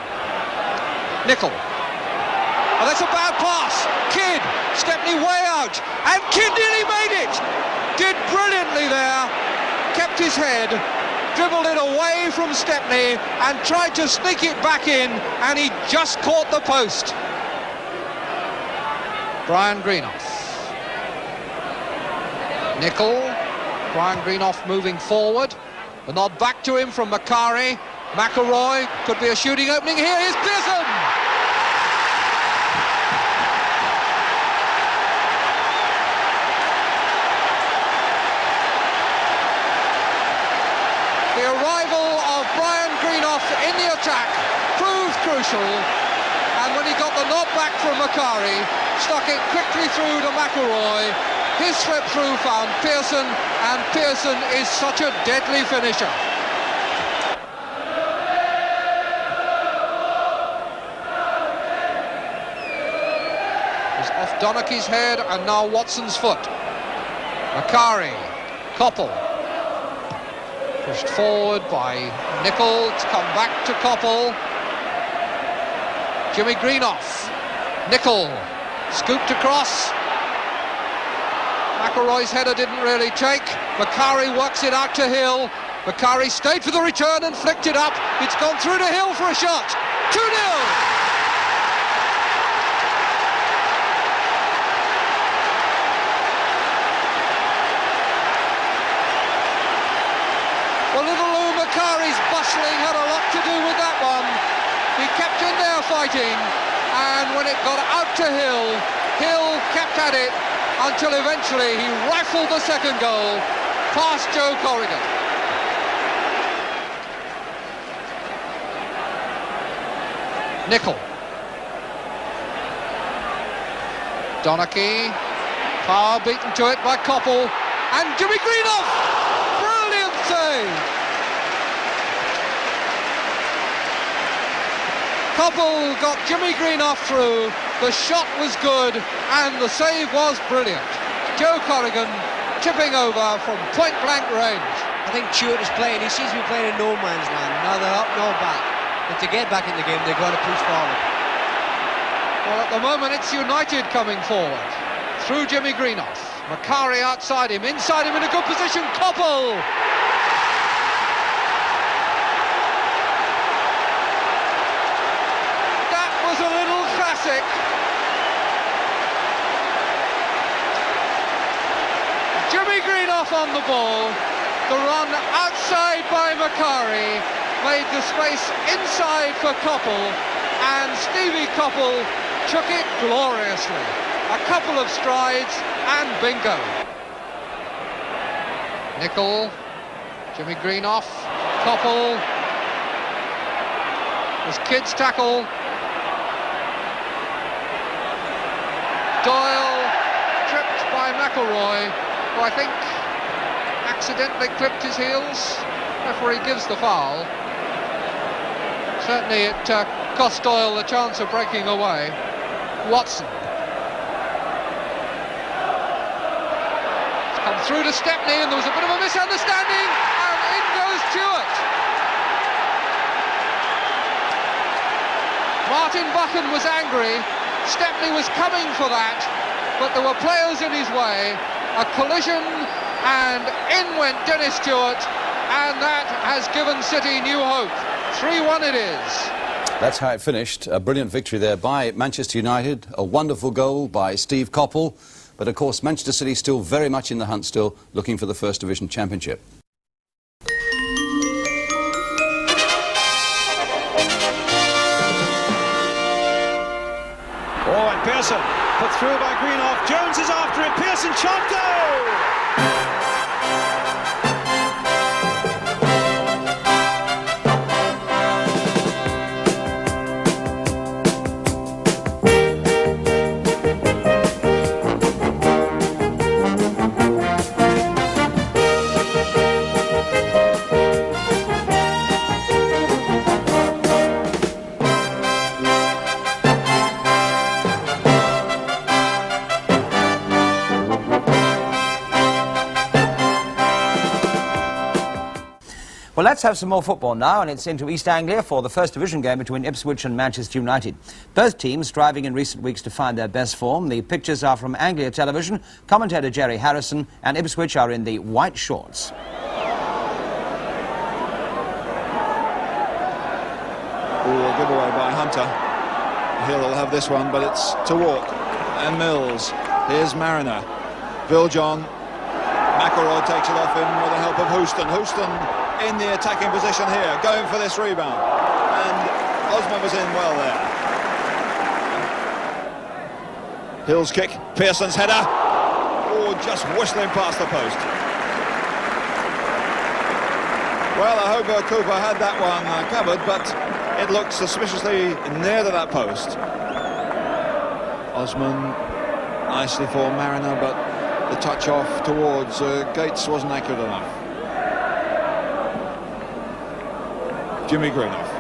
Nicol. Oh, that's a bad pass. Kidd, Stepney way out, and Kidd nearly made it. Did brilliantly there, kept his head, dribbled it away from Stepney and tried to sneak it back in, and he just caught the post. Brian Greenough. Nicol. Brian Greenough moving forward. The nod back to him from Macari. McElroy, could be a shooting opening here. Here's Pearson. The arrival of Brian Greenough in the attack proved crucial, and when he got the nod back from Macari, stuck it quickly through to McElroy. His slip through found Pearson, and Pearson is such a deadly finisher. It's off Donachie's head and now Watson's foot. Macari, Coppell. Pushed forward by Nicol to come back to Coppell. Jimmy Greenough. Nicol scooped across. McElroy's header didn't really take. Macari works it out to Hill. Macari stayed for the return and flicked it up. It's gone through to Hill for a shot. 2-0. Macari's bustling had a lot to do with that one. He kept in there fighting, and when it got out to Hill, Hill kept at it until eventually he rifled the second goal past Joe Corrigan. Nicol. Donachie, power beaten to it by Coppell, and Jimmy Greenough! Brilliant save! Coppell got Jimmy Greenough through, the shot was good, and the save was brilliant. Joe Corrigan tipping over from point-blank range.
I think Stewart is playing, he seems to be playing in no man's land, neither up nor back. But to get back in the game, they've got to push forward.
Well, at the moment, it's United coming forward. Through Jimmy Greenough. Macari outside him, inside him in a good position, Coppell! A little classic. Jimmy Greenough on the ball. The run outside by Macari made the space inside for Coppell, and Stevie Coppell took it gloriously. A couple of strides and bingo. Nicol, Jimmy Greenough, Coppell. There's Kidd's tackle. Doyle tripped by McElroy, who I think accidentally clipped his heels. Referee gives the foul. Certainly it cost Doyle the chance of breaking away. Watson. It's come through to Stepney, and there was a bit of a misunderstanding, and in goes Stewart. Martin Buchan was angry. Stepney was coming for that, but there were players in his way. A collision, and in went Dennis Stewart, and that has given City new hope. 3-1 it is.
That's how it finished. A brilliant victory there by Manchester United. A wonderful goal by Steve Coppell. But of course, Manchester City still very much in the hunt, still looking for the First Division Championship.
Oh, and Pearson put through by Greenough. Jones is after it. Pearson shot, goal!
let's have some more football now, and it's into East Anglia for the First Division game between Ipswich and Manchester United. Both teams striving in recent weeks to find their best form. The pictures are from Anglia Television, commentator Jerry Harrison, and Ipswich are in the white shorts.
A giveaway by Hunter. He'll have this one, but it's to Walk and Mills. Here's Mariner. Viljohn. McElroy takes it off him with the help of Houston. Houston in the attacking position here, going for this rebound. And Osman was in well there. Hill's kick, Pearson's header. Oh, just whistling past the post. Well, I hope Cooper had that one covered, but it looked suspiciously near to that post. Osman nicely for Mariner, but the touch off towards Gates wasn't accurate enough. Jimmy Greenough.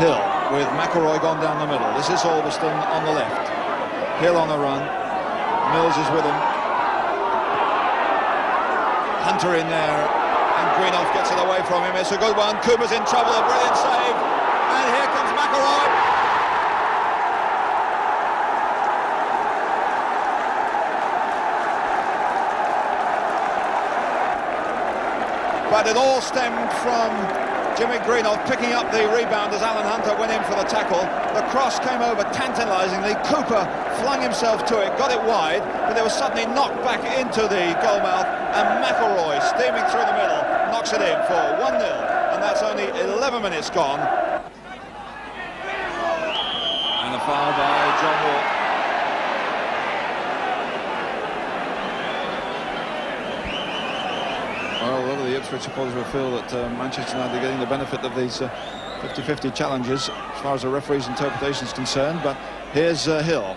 Hill with McElroy gone down the middle. This is Alveston on the left. Hill on the run. Mills is with him. Hunter in there, and Greenough gets it away from him. It's a good one. Cooper's in trouble, a brilliant save. And here comes McElroy. But it all stemmed from Jimmy Greenoff picking up the rebound as Alan Hunter went in for the tackle. The cross came over tantalisingly. Cooper flung himself to it, got it wide, but it was suddenly knocked back into the goal mouth, and McElroy, steaming through the middle, knocks it in for 1-0, and that's only 11 minutes gone. And a foul by John Walk. Well, a lot of the Ipswich supporters will feel that Manchester United are getting the benefit of these 50-50 challenges as far as the referee's interpretation is concerned, but here's Hill.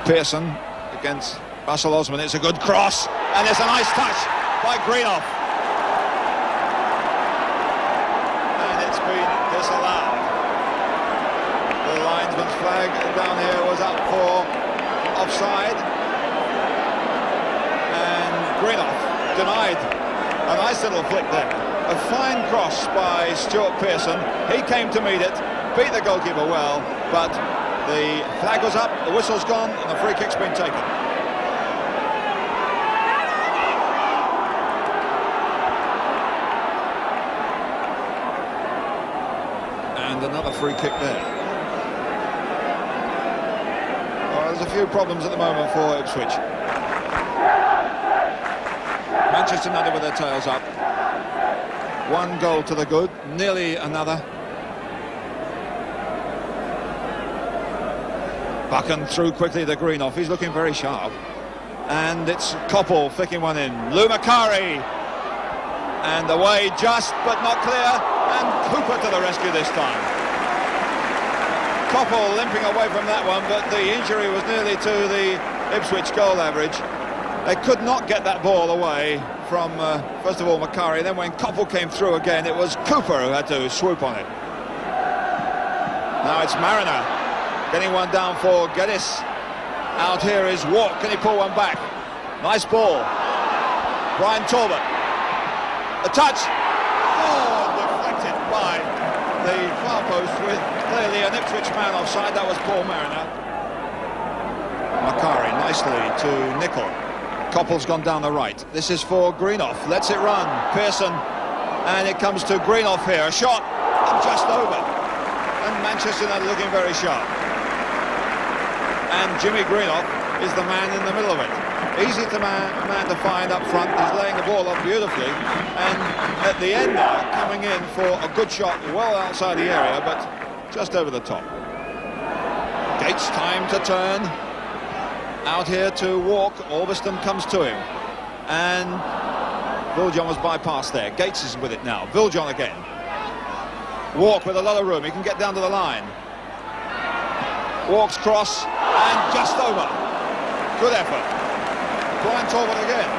Pearson against Russell Osman. It's a good cross, and it's a nice touch by Greenoff. And it's been disallowed. The linesman's flag down here was up for offside. Greenoff denied. A nice little flick there. A fine cross by Stuart Pearson. He came to meet it, beat the goalkeeper well, but the flag was up, the whistle's gone, and the free kick's been taken. And another free kick there. Well, there's a few problems at the moment for Ipswich. Manchester United with their tails up. 1 goal to the good, nearly another. Buchan through quickly to Greenoff. He's looking very sharp. And it's Coppell flicking one in. Lou Macari. And away just, but not clear. And Cooper to the rescue this time. Coppell limping away from that one, but the injury was nearly to the Ipswich goal average. They could not get that ball away from, first of all, Macari. Then when Coppell came through again, it was Cooper who had to swoop on it. Now it's Mariner getting one down for Geddes. Out here is Walk. Can he pull one back? Nice ball. Brian Talbot. A touch. Oh, deflected by the far post with clearly an Ipswich man offside. That was Paul Mariner. Macari nicely to Nicol. Coppell's gone down the right. This is for Greenoff. Lets it run. Pearson. And it comes to Greenoff here. A shot. And just over. And Manchester United looking very sharp. And Jimmy Greenoff is the man in the middle of it. Easy to man to find up front. He's laying the ball up beautifully. And at the end there, coming in for a good shot well outside the area, but just over the top. Gates time to turn. Out here to Walk. Alveston comes to him. And Viljohn was bypassed there. Gates is with it now. Viljohn again. Walk with a lot of room. He can get down to the line. Walk's cross. And just over. Good effort. Brian Talbot again.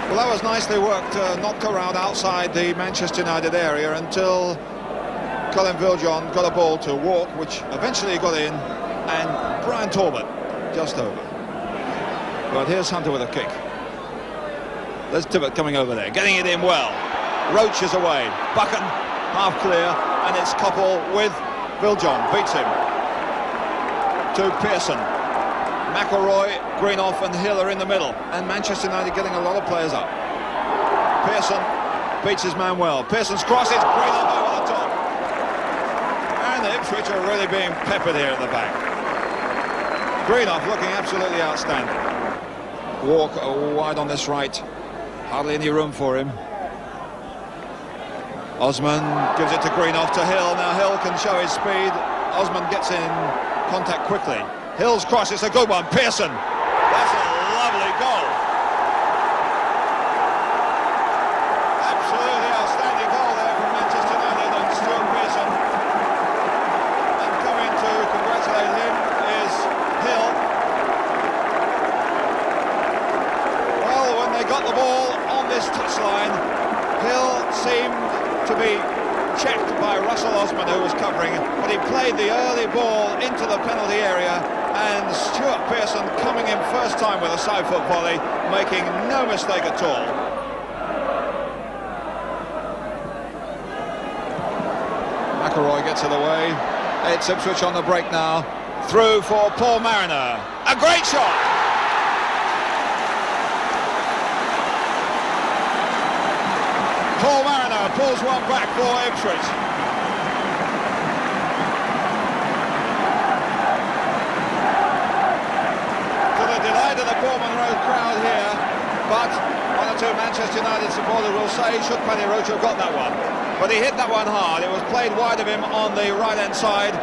Well, that was nicely worked. Knocked around outside the Manchester United area until Colin Viljohn got a ball to Walk, which eventually got in, and Brian Talbot just over. But here's Hunter with a kick. There's Tibbett coming over there, getting it in well. Roach is away. Buchan half clear, and it's Coppell with Biljon. Beats him. To Pearson. McElroy, Greenoff and Hill are in the middle. And Manchester United getting a lot of players up. Pearson beats his man well. Pearson's cross is Greenoff over the top. And the Ipswich are really being peppered here at the back. Greenoff looking absolutely outstanding. Walk wide on this right. Hardly any room for him. Osman gives it to Greenoff to Hill. Now Hill can show his speed. Osman gets in contact quickly. Hill's cross is a good one. Pearson. That's a lovely goal. Absolutely outstanding goal there from Manchester United and Stuart Pearson. And coming to congratulate him is Hill. Well, when they got the ball on this touchline, Hill seemed to be checked by Russell Osman, who was covering, but he played the early ball into the penalty area, and Stuart Pearson coming in first time with a side foot volley, making no mistake at all. McElroy gets it away. It's Ipswich on the break now. Through for Paul Mariner. A great shot! Paul Mariner pulls one back for Ipswich. To the delight of the Bournemouth Road crowd here, but one or two Manchester United supporters will say, should Paddy Roach have got that one? But he hit that one hard. It was played wide of him on the right-hand side.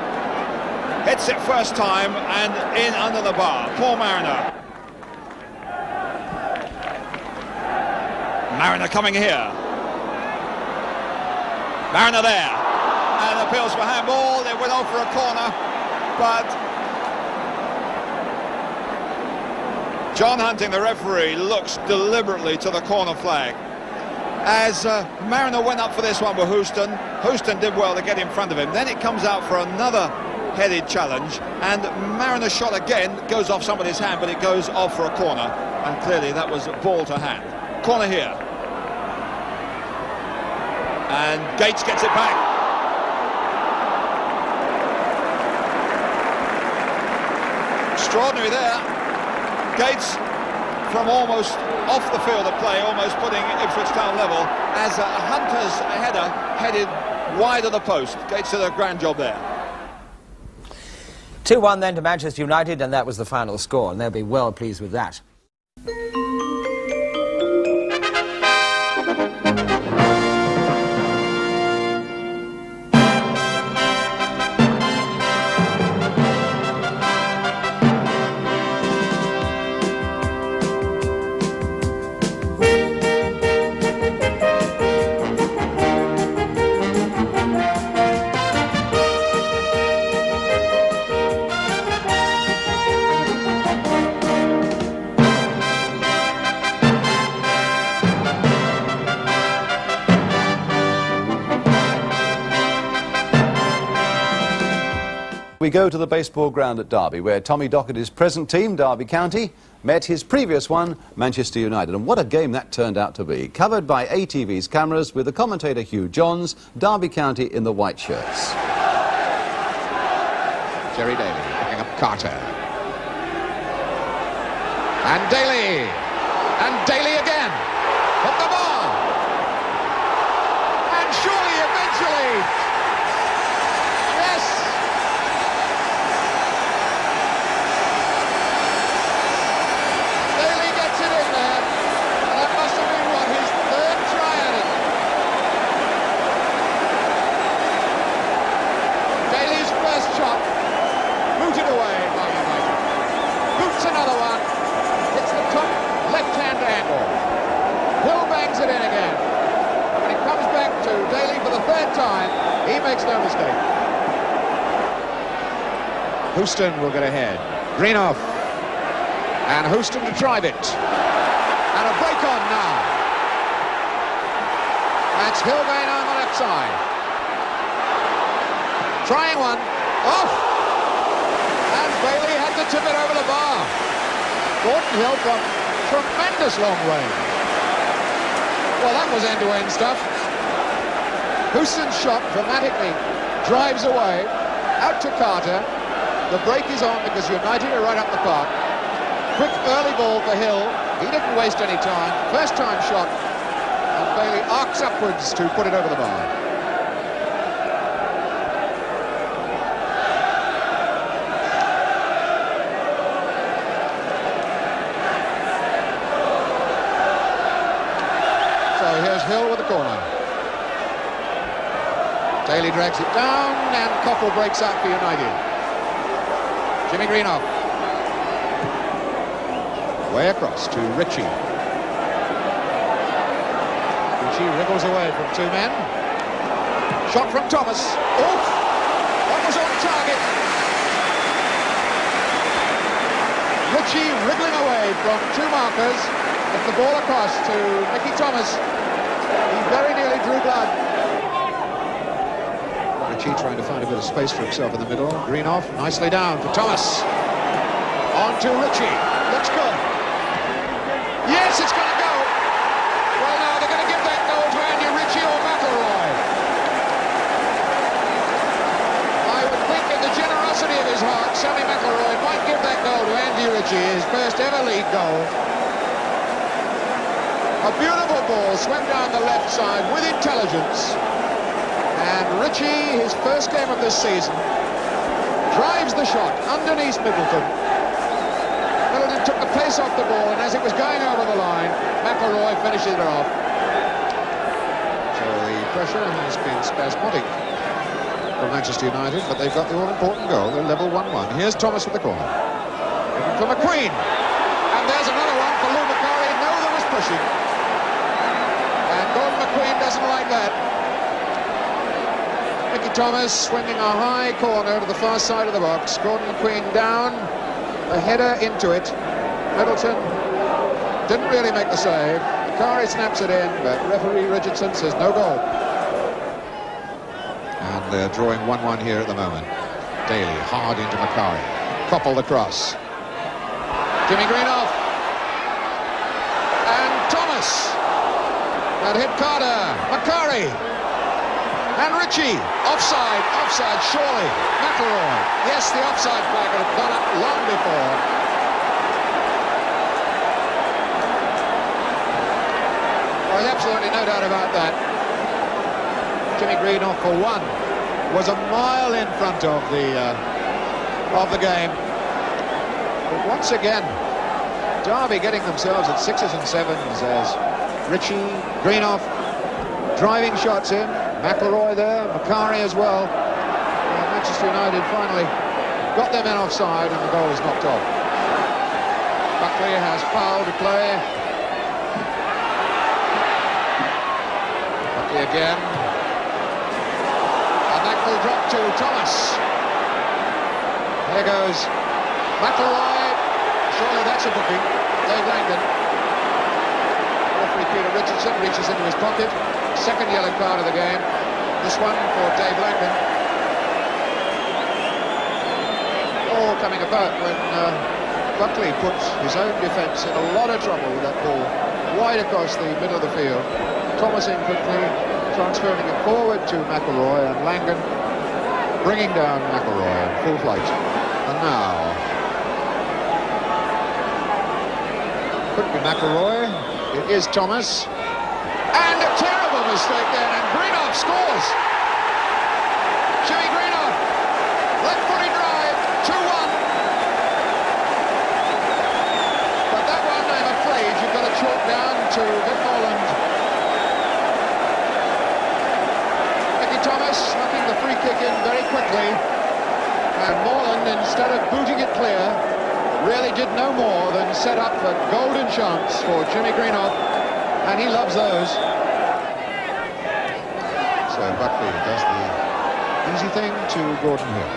Hits it first time and in under the bar. Paul Mariner. Mariner coming here. Mariner there, and appeals for handball. They went off for a corner, but John Hunting, the referee, looks deliberately to the corner flag. As Mariner went up for this one with Houston, Houston did well to get in front of him. Then it comes out for another headed challenge, and Mariner's shot again goes off somebody's hand, but it goes off for a corner, and clearly that was ball to hand. Corner here. And Gates gets it back. Extraordinary there. Gates from almost off the field of play, almost putting Ipswich Town level, as Hunter's header headed wide of the post. Gates did a grand job there.
2-1 then to Manchester United, and that was the final score, and they'll be well pleased with that.
We go to the baseball ground at Derby, where Tommy Dockerty's present team, Derby County, met his previous one, Manchester United. And what a game that turned out to be. Covered by ATV's cameras with the commentator Hugh Johns, Derby County in the white shirts.
Jerry Daly picking up Carter. And Daly. And Daly again. Up the ball. And surely eventually... no mistake. Houston will get ahead. Greenoff. And Houston to drive it. And a break on now. That's Hilvain on the left side. Trying one. Off! And Bailey had to tip it over the bar. Gordon Hill from tremendous long range. Well, that was end-to-end stuff. Houston's shot dramatically drives away, out to Carter. The break is on because United are right up the park. Quick early ball for Hill. He didn't waste any time. First time shot. And Bailey arcs upwards to put it over the bar. So here's Hill with the corner. Daly drags it down and Cockle breaks out for United. Jimmy Greenough. Way across to Ritchie. Ritchie wriggles away from two men. Shot from Thomas. Oof! That was on target. Ritchie wriggling away from two markers. Gets the ball across to Mickey Thomas. He very nearly drew blood. Ritchie trying to find a bit of space for himself in the middle. Greenough nicely down for Thomas. On to Ritchie. Looks good. Yes, it's going to go. Well, now they're going to give that goal to Andy Ritchie or McElroy. I would think in the generosity of his heart, Sammy McElroy might give that goal to Andy Ritchie, his first ever league goal. A beautiful ball swept down the left side with intelligence. And Ritchie, his first game of this season, drives the shot underneath Middleton. Middleton took the pace off the ball, and as it was going over the line, McElroy finishes it off. So the pressure has been spasmodic for Manchester United, but they've got the all-important goal. They're level 1-1. Here's Thomas with the corner. Looking for McQueen. And there's another one for Lou Macari. No, there was pushing. And Gordon McQueen doesn't like that. Mickey Thomas swinging a high corner to the far side of the box. Gordon McQueen down. A header into it. Middleton didn't really make the save. Macari snaps it in, but referee Richardson says no goal. And they're drawing 1-1 here at the moment. Daly hard into Macari. Koppel the cross. Jimmy Greenough. And Thomas. That hit Carter. Macari. And Ritchie, offside, surely. McElroy, yes, the offside flag had gone up long before. There's absolutely no doubt about that. Jimmy Greenough, for one, was a mile in front of the game. But once again, Derby getting themselves at 6s and 7s as Ritchie, Greenough, driving shots in. McElroy there, Macari as well. Manchester United finally got their men offside and the goal is knocked off. Buckley has foul to play. Buckley again. And that will drop to Thomas. There goes McElroy. Surely that's a booking. Dave Langdon. Referee Peter Richardson reaches into his pocket. Second yellow card of the game. This one for Dave Langdon. All coming apart when Buckley puts his own defence in a lot of trouble with that ball wide across the middle of the field. Thomas in quickly, transferring it forward to McElroy, and Langdon bringing down McElroy in full flight. And now, could be McElroy. It is Thomas. And a terrible mistake there, and Greenough scores. Jimmy Greenough, left-footed drive, 2-1. But that one, I'm afraid, you've got to chalk down to Vic Morland. Mickey Thomas knocking the free kick in very quickly. And Morland, instead of booting it clear, really did no more than set up a golden chance for Jimmy Greenough. And he loves those. So Buckley does the easy thing to Gordon Hill.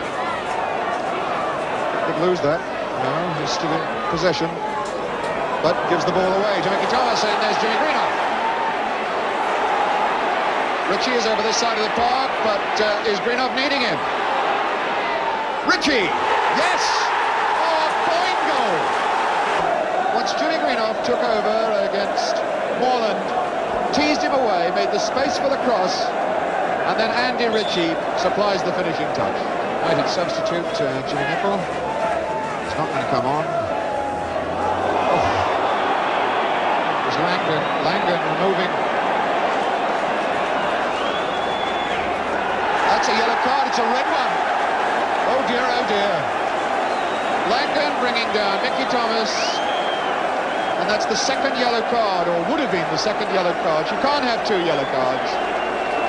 Could lose that. No, he's still in possession. But gives the ball away to Mickey Thomas, and there's Jimmy Greenough. Ritchie is over this side of the park, but is Greenough needing him? Ritchie! Yes! Oh, fine goal! once Julie Greenough took over against Moreland, teased him away, made the space for the cross, and then Andy Ritchie supplies the finishing touch. United substitute, Jimmy Nicol. It's not going to come on. Oh. It was Langan removing. That's a yellow card, it's a red one. Oh dear, oh dear. Langan bringing down Mickey Thomas. And that's the second yellow card, or would have been the second yellow card. You can't have two yellow cards.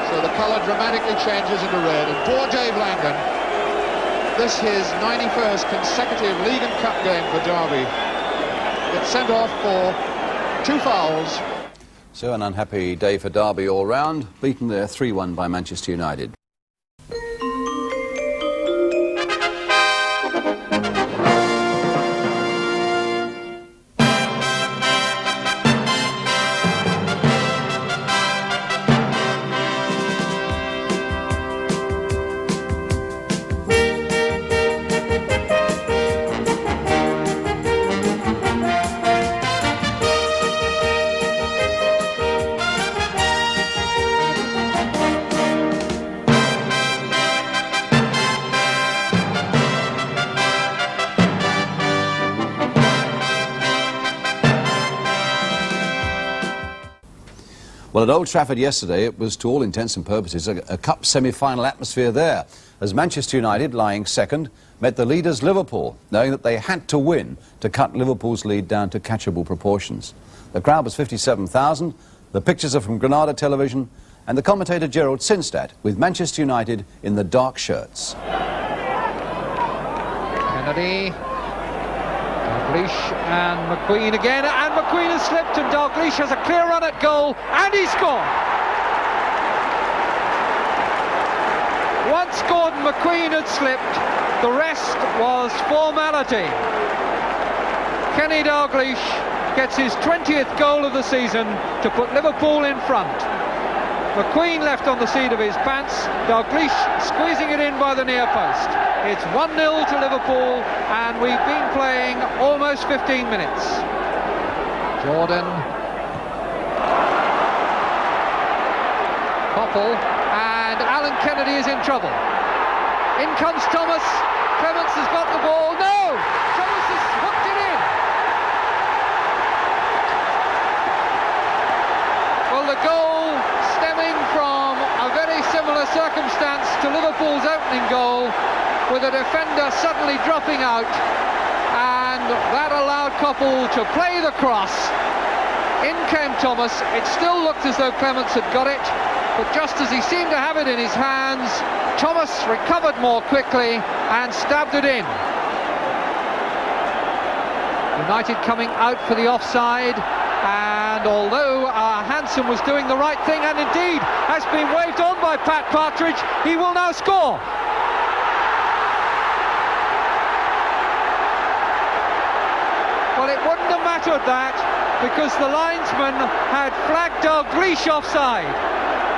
So the colour dramatically changes into red. And poor Dave Langan, this his 91st consecutive League and Cup game for Derby, gets sent off for 2 fouls.
So an unhappy day for Derby all round, beaten there 3-1 by Manchester United. Well, at Old Trafford yesterday, it was, to all intents and purposes, a cup semi-final atmosphere there, as Manchester United, lying second, met the leaders Liverpool, knowing that they had to win to cut Liverpool's lead down to catchable proportions. The crowd was 57,000, the pictures are from Granada Television, and the commentator Gerald Sinstadt with Manchester United in the dark shirts.
Kennedy, Dalglish and McQueen again, and McQueen has slipped and Dalglish has a clear run at goal, and he scored! Once Gordon McQueen had slipped, the rest was formality. Kenny Dalglish gets his 20th goal of the season to put Liverpool in front. McQueen left on the seat of his pants, Dalglish squeezing it in by the near post. It's 1-0 to Liverpool, and we've been playing almost 15 minutes. Jordan. Popple, and Alan Kennedy is in trouble. In comes Thomas. Clements has got the ball. No! Thomas has hooked it in. Well, the goal stemming from a very similar circumstance to Liverpool's opening goal, with a defender suddenly dropping out, and that allowed Popple to play the cross. In came Thomas. It still looked as though Clements had got it, but just as he seemed to have it in his hands, Thomas recovered more quickly and stabbed it in. United coming out for the offside, and although Hansen was doing the right thing, and indeed has been waved on by Pat Partridge, he will now score. Well, it wouldn't have mattered that, because the linesman had flagged Dalglish offside.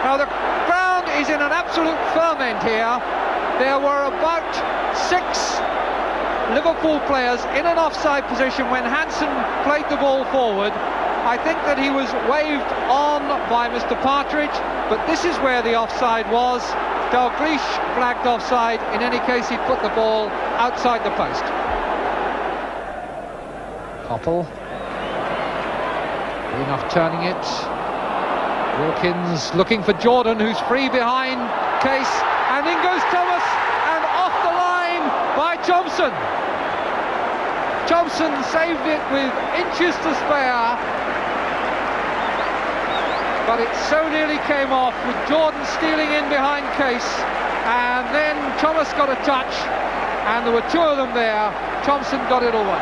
Now the ground is in an absolute ferment here. There were about 6 Liverpool players in an offside position when Hansen played the ball forward. I think that he was waved on by Mr. Partridge, but this is where the offside was. Dalglish flagged offside. In any case, he'd put the ball outside the post. Popple. Enough turning it. Wilkins looking for Jordan, who's free behind Case, and in goes Thomas, and off the line by Thompson. Thompson saved it with inches to spare, but it so nearly came off, with Jordan stealing in behind Case, and then Thomas got a touch, and there were 2 of them there. Thompson got it away.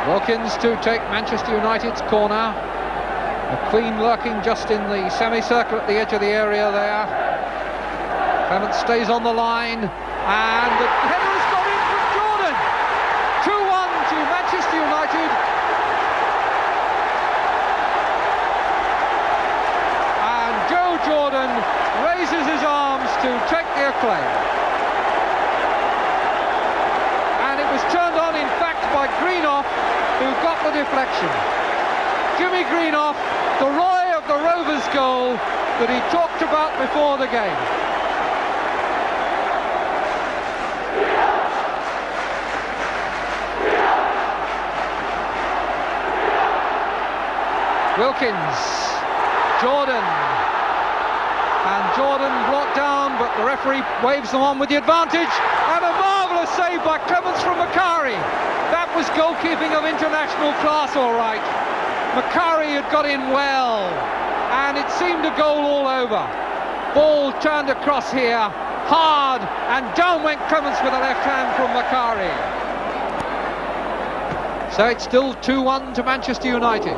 Wilkins to take Manchester United's corner. McQueen lurking just in the semicircle at the edge of the area there. Clement stays on the line, and the header has got in from Jordan. 2-1 to Manchester United. And Joe Jordan raises his arms to take the acclaim. And it was turned on, in fact,
Greenough who got the deflection. Jimmy Greenough, the Roy of the Rovers goal that he talked about before the game. Wilkins, Jordan, and Jordan brought down, but the referee waves them on with the advantage, and a marvellous save by Clements from Macari. That was goalkeeping of international class, all right. Macari had got in well, and it seemed a goal all over. Ball turned across here, hard, and down went Clements with a left hand from Macari. So it's still 2-1 to Manchester United.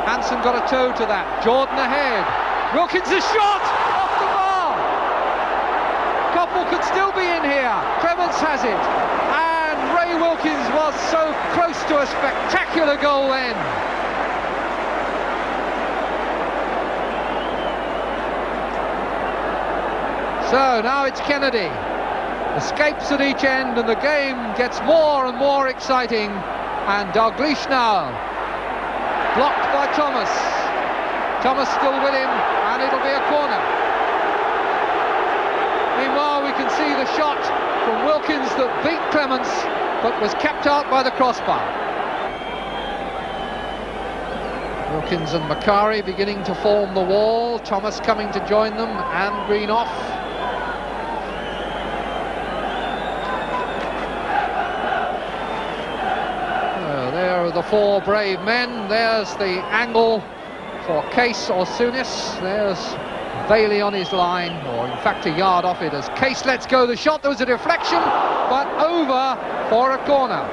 Hansen got a toe to that. Jordan ahead. Wilkins' shot off the bar. Koppel could still be in here. Clements has it. And Ray Wilkins was so close to a spectacular goal then. So now it's Kennedy. Escapes at each end and the game gets more and more exciting. And Dalglish now. Blocked by Thomas. Thomas still with him, and it'll be a corner. Meanwhile, we can see the shot from Wilkins that beat Clements, but was kept out by the crossbar. Wilkins and Macari beginning to form the wall. Thomas coming to join them, and Greenough. There are the four brave men. There's the angle for Case or Souness. There's Bailey on his line, or in fact a yard off it as Case lets go the shot. There was a deflection, but over for a corner.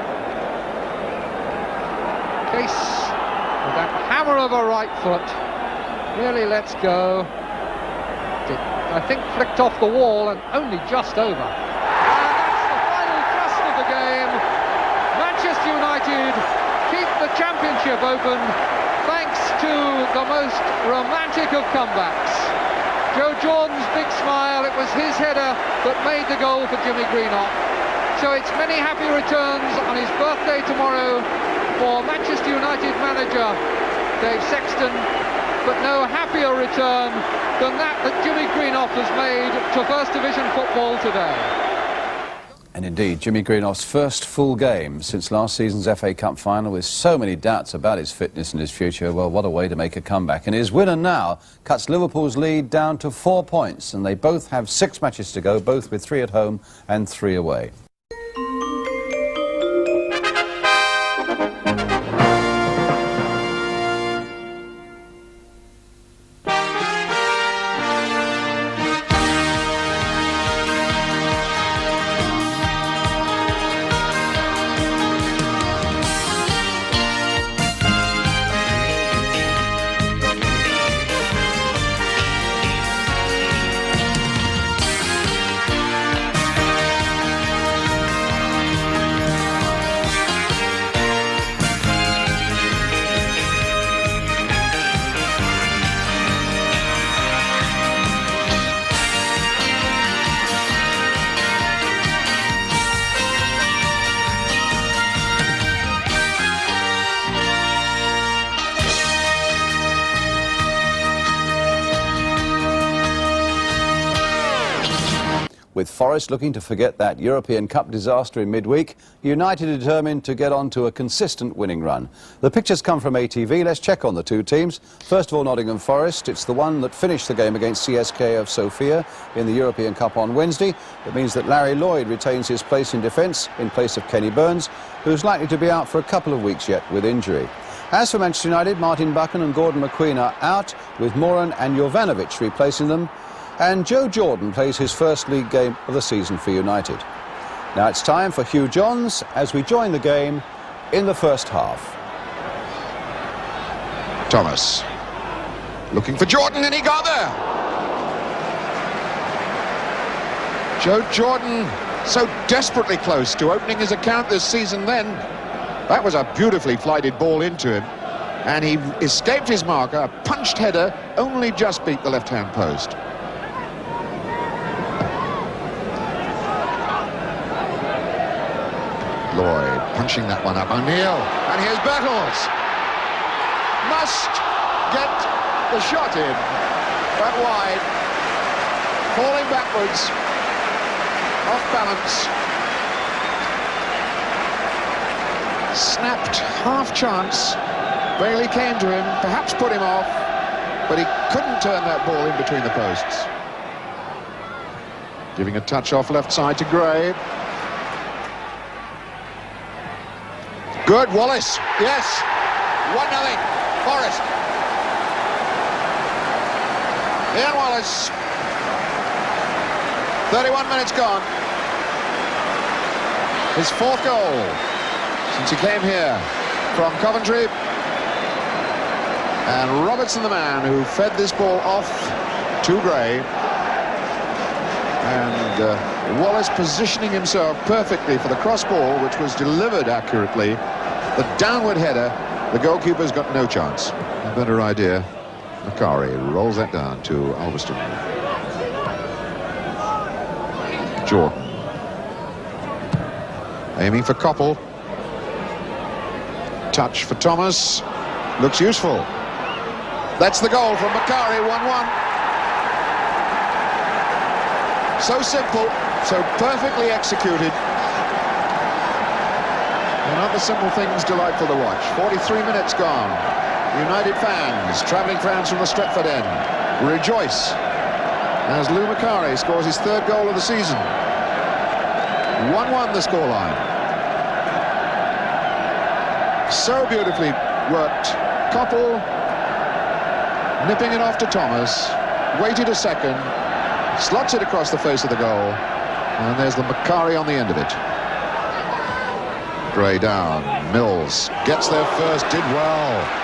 Case with that hammer of a right foot really lets go. It, I think, flicked off the wall and only just over. And that's the final thrust of the game. Manchester United keep the championship open thanks to the most romantic of comebacks. Joe Jordan's big smile, it was his header that made the goal for Jimmy Greenough. So it's many happy returns on his birthday tomorrow for Manchester United manager Dave Sexton, but no happier return than that Jimmy Greenough has made to First Division football today.
And indeed, Jimmy Greenoff's first full game since last season's FA Cup final, with so many doubts about his fitness and his future. Well, what a way to make a comeback. And his winner now cuts Liverpool's lead down to 4 points, and they both have 6 matches to go, both with 3 at home and 3 away. With Forest looking to forget that European Cup disaster in midweek, United are determined to get on to a consistent winning run. The pictures come from ATV. Let's check on the two teams. First of all, Nottingham Forest. It's the one that finished the game against CSK of Sofia in the European Cup on Wednesday. It means that Larry Lloyd retains his place in defence in place of Kenny Burns, who's likely to be out for a couple of weeks yet with injury. As for Manchester United, Martin Buchan and Gordon McQueen are out, with Moran and Jovanovic replacing them. And Joe Jordan plays his first league game of the season for United. Now it's time for Hugh Johns as we join the game in the first half.
Thomas looking for Jordan, and he got there. Joe Jordan so desperately close to opening his account this season then. That was a beautifully flighted ball into him, and he escaped his marker. A punched header only just beat the left-hand post. Lloyd punching that one up. O'Neill, and here's Battles. Must get the shot in, but wide. Falling backwards, off balance. Snapped half chance. Bailey came to him, perhaps put him off, but he couldn't turn that ball in between the posts. Giving a touch off left side to Gray. Good, Wallace, yes. 1-0, Forest. Ian Wallace. 31 minutes gone. His fourth goal since he came here from Coventry. And Robertson, the man who fed this ball off to Gray. And Wallace positioning himself perfectly for the cross ball, which was delivered accurately. The downward header, the goalkeeper's got no chance. A better idea. Macari rolls that down to Ulverston. Jordan. Aiming for Koppel. Touch for Thomas. Looks useful. That's the goal from Macari, 1-1. So simple, so perfectly executed. And other simple things delightful to watch. 43 minutes gone. United fans, travelling fans from the Stretford end, rejoice as Lou Macari scores his third goal of the season. 1-1 the scoreline. So beautifully worked. Koppel nipping it off to Thomas. Waited a second. Slots it across the face of the goal. And there's the Macari on the end of it. Gray down. Mills gets there first. Did well.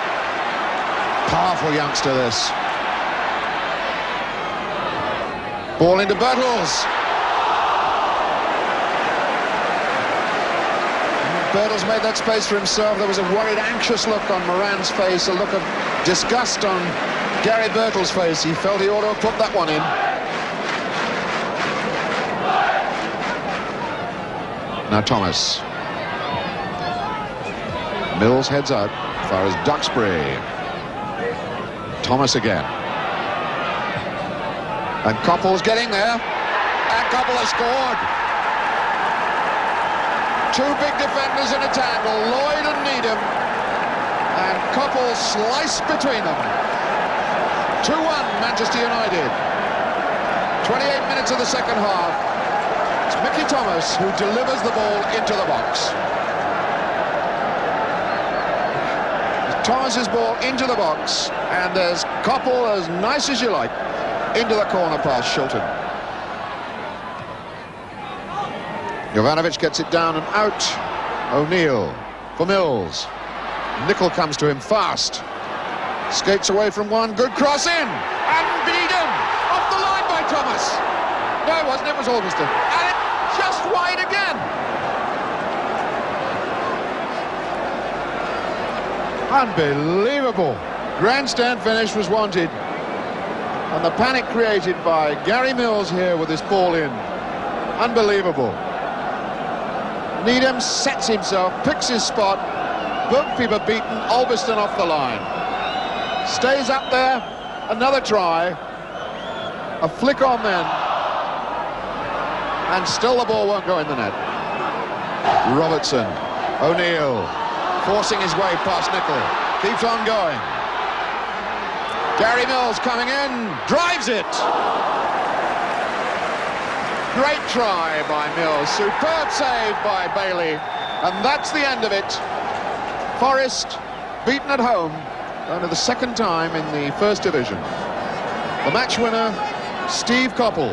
Powerful youngster, this. Ball into Bertels. Bertels made that space for himself. There was a worried, anxious look on Moran's face, a look of disgust on Gary Bertels' face. He felt he ought to have put that one in. Now Thomas. Mills heads out as far as Duxbury. Thomas again. And Koppel's getting there. And Koppel has scored. Two big defenders in a tangle, Lloyd and Needham. And Koppel sliced between them. 2-1 Manchester United. 28 minutes of the second half. It's Mickey Thomas who delivers the ball into the box. Thomas's ball into the box, and there's Koppel, as nice as you like, into the corner past Shilton. Jovanovic gets it down and out. O'Neill for Mills. Nicol comes to him fast. Skates away from one, good cross in, and Needham off the line by Thomas. No, it wasn't, it was Alveston. And it just wide again. Unbelievable. Grandstand finish was wanted. And the panic created by Gary Mills here with this ball in. Unbelievable. Needham sets himself, picks his spot. Bookkeeper beaten, Alveston off the line. Stays up there, another try. A flick on then. And still the ball won't go in the net. Robertson, O'Neill, forcing his way past Nicol. Keeps on going. Gary Mills coming in, drives it. Great try by Mills, superb save by Bailey, and that's the end of it. Forest beaten at home, only the second time in the First Division. The match winner, Steve Koppel.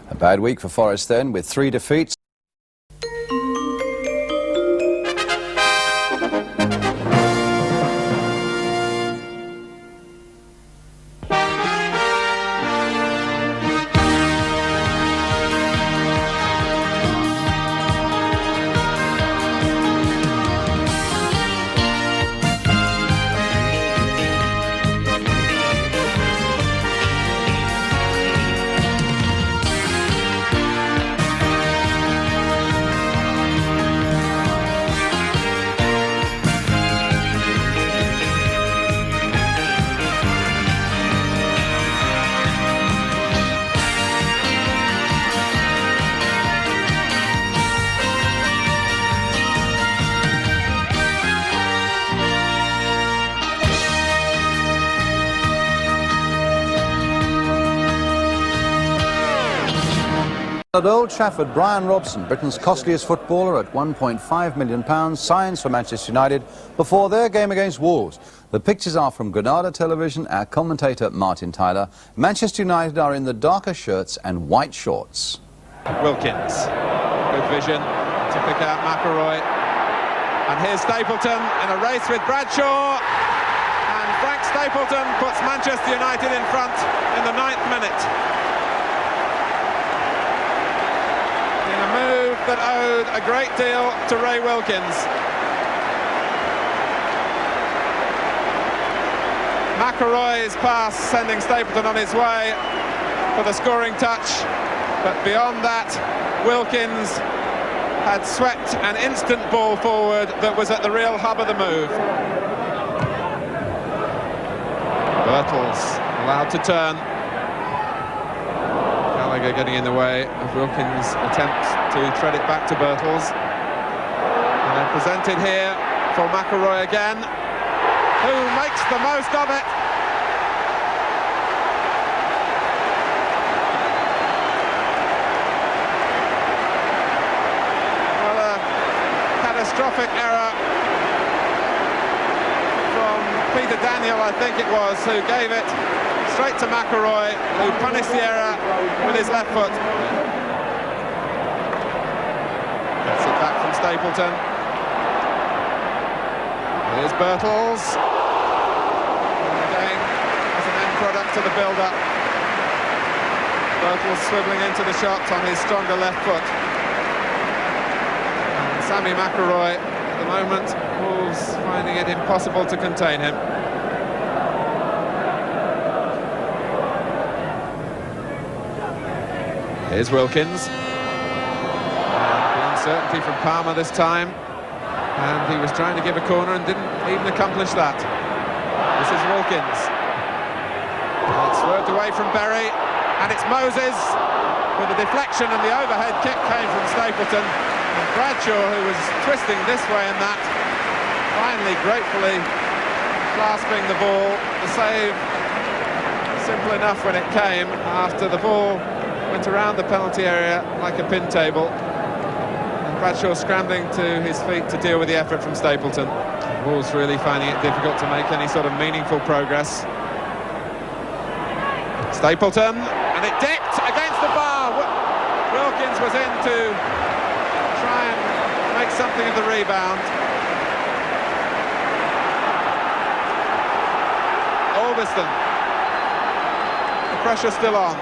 A bad week for Forest then, with 3 defeats. At Old Trafford, Brian Robson, Britain's costliest footballer at £1.5 million, signs for Manchester United before their game against Wolves. The pictures are from Granada Television, our commentator Martin Tyler. Manchester United are in the darker shirts and white shorts.
Wilkins, good vision to pick out McElroy. And here's Stapleton in a race with Bradshaw. And Frank Stapleton puts Manchester United in front in the 9th minute. In a move that owed a great deal to Ray Wilkins. McElroy's pass sending Stapleton on his way for the scoring touch. But beyond that, Wilkins had swept an instant ball forward that was at the real hub of the move. Birtles allowed to turn. Gallagher getting in the way of Wilkins' attempt to thread it back to Birtles. And then presented here for McElroy again, who makes the most of it. Catastrophic error from Peter Daniel, I think it was, who gave it straight to McElroy, who punished the error with his left foot. Gets it back from Stapleton. Here's Birtles. And again, as an end product to the build-up. Birtles swivelling into the shot on his stronger left foot. Sammy McElroy, at the moment, Wolves finding it impossible to contain him. Here's Wilkins. And the uncertainty from Palmer this time. And he was trying to give a corner and didn't even accomplish that. This is Wilkins. It's swerved away from Berry. And it's Moses with the deflection, and the overhead kick came from Stapleton. And Bradshaw, who was twisting this way and that, finally gratefully clasping the ball. The save simple enough when it came, after the ball went around the penalty area like a pin table. And Bradshaw scrambling to his feet to deal with the effort from Stapleton. Wolves really finding it difficult to make any sort of meaningful progress. Stapleton, and it dipped against the bar. Wilkins was in to try and make something of the rebound. Albiston. The pressure still on.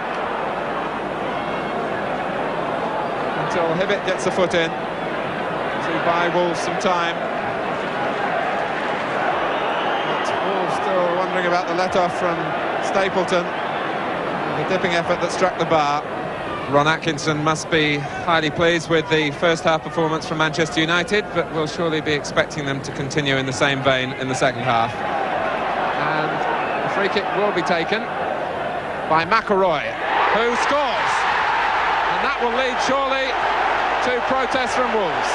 Until Hibbett gets a foot in to buy Wolves some time. But Wolves still wondering about the let-off from Stapleton. The dipping effort that struck the bar. Ron Atkinson must be highly pleased with the first half performance from Manchester United, but we'll surely be expecting them to continue in the same vein in the second half. And the free kick will be taken by McElroy, who scores. And that will lead surely to protests from Wolves.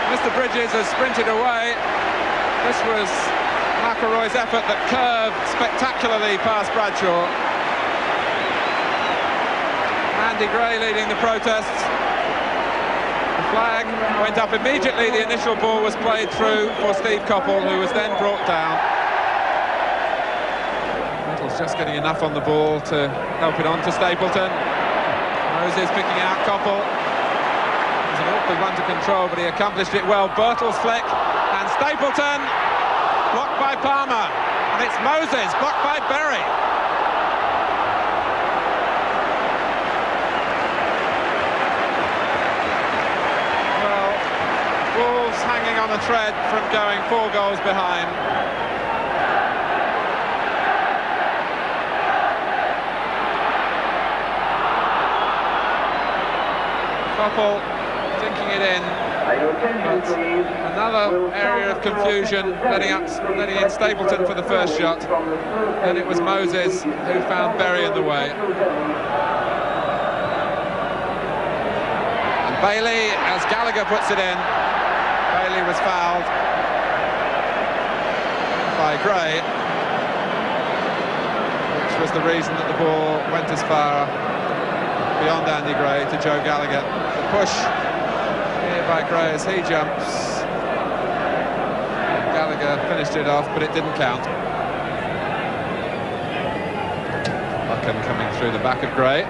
Mr. Bridges has sprinted away. This was McElroy's effort that curved spectacularly past Bradshaw. Andy Gray leading the protests. The flag went up immediately. The initial ball was played through for Steve Coppell, who was then brought down. Little's just getting enough on the ball to help it on to Stapleton. Moses picking out Coppell. It was an awkward one to control, but he accomplished it well. Birtles flick, and Stapleton blocked by Palmer, and it's Moses blocked by Berry. Well, Wolves hanging on a thread from going 4 goals behind. Coppell dinking it in. But another area of confusion, letting in Stapleton for the first shot. Then it was Moses who found Berry in the way. And Bailey, as Gallagher puts it in, Bailey was fouled by Gray. which was the reason that the ball went as far beyond Andy Gray to Joe Gallagher. The push here by Gray as he jumps. Gallagher finished it off, but it didn't count. Buchan coming through the back of Gray,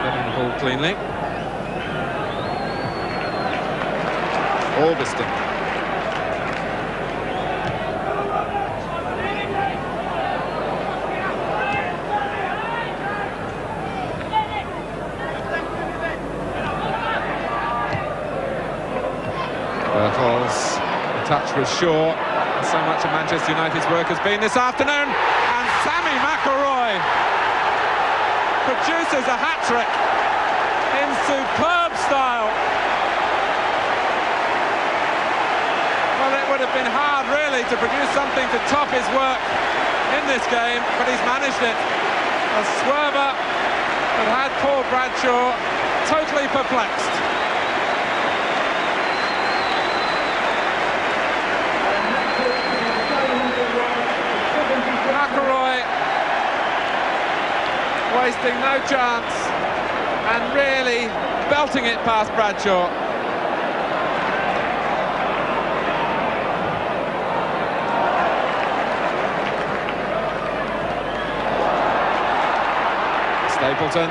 getting the ball cleanly. Alveston. Bertels. The touch was short. So much of Manchester United's work has been this afternoon, and Sammy McIlroy produces a hat-trick in superb style. Well, it would have been hard really to produce something to top his work in this game, but he's managed it. A swerver that had Paul Bradshaw totally perplexed. McIlroy wasting no chance and really belting it past Bradshaw. Stapleton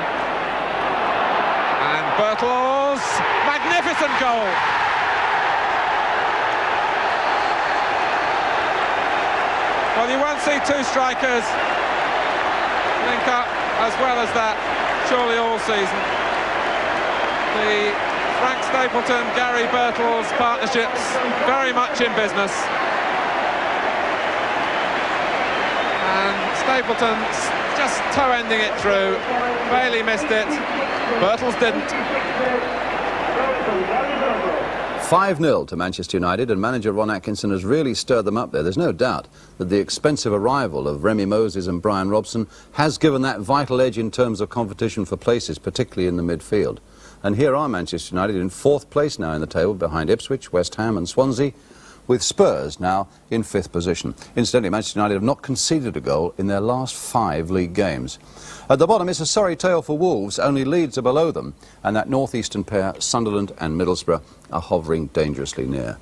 and Bertels, magnificent goal. Well, you won't see two strikers link up as well as that, surely all season. The Frank Stapleton, Gary Bertels partnerships very much in business. And Stapleton just toe-ending it through. Bailey missed it, Bertels didn't.
5-0 to Manchester United, and manager Ron Atkinson has really stirred them up there. There's no doubt that the expensive arrival of Remy Moses and Brian Robson has given that vital edge in terms of competition for places, particularly in the midfield. And here are Manchester United in 4th place now in the table, behind Ipswich, West Ham and Swansea, with Spurs now in 5th position. Incidentally, Manchester United have not conceded a goal in their last 5 league games. At the bottom, it's a sorry tale for Wolves. Only Leeds are below them, and that north-eastern pair, Sunderland and Middlesbrough, are hovering dangerously near.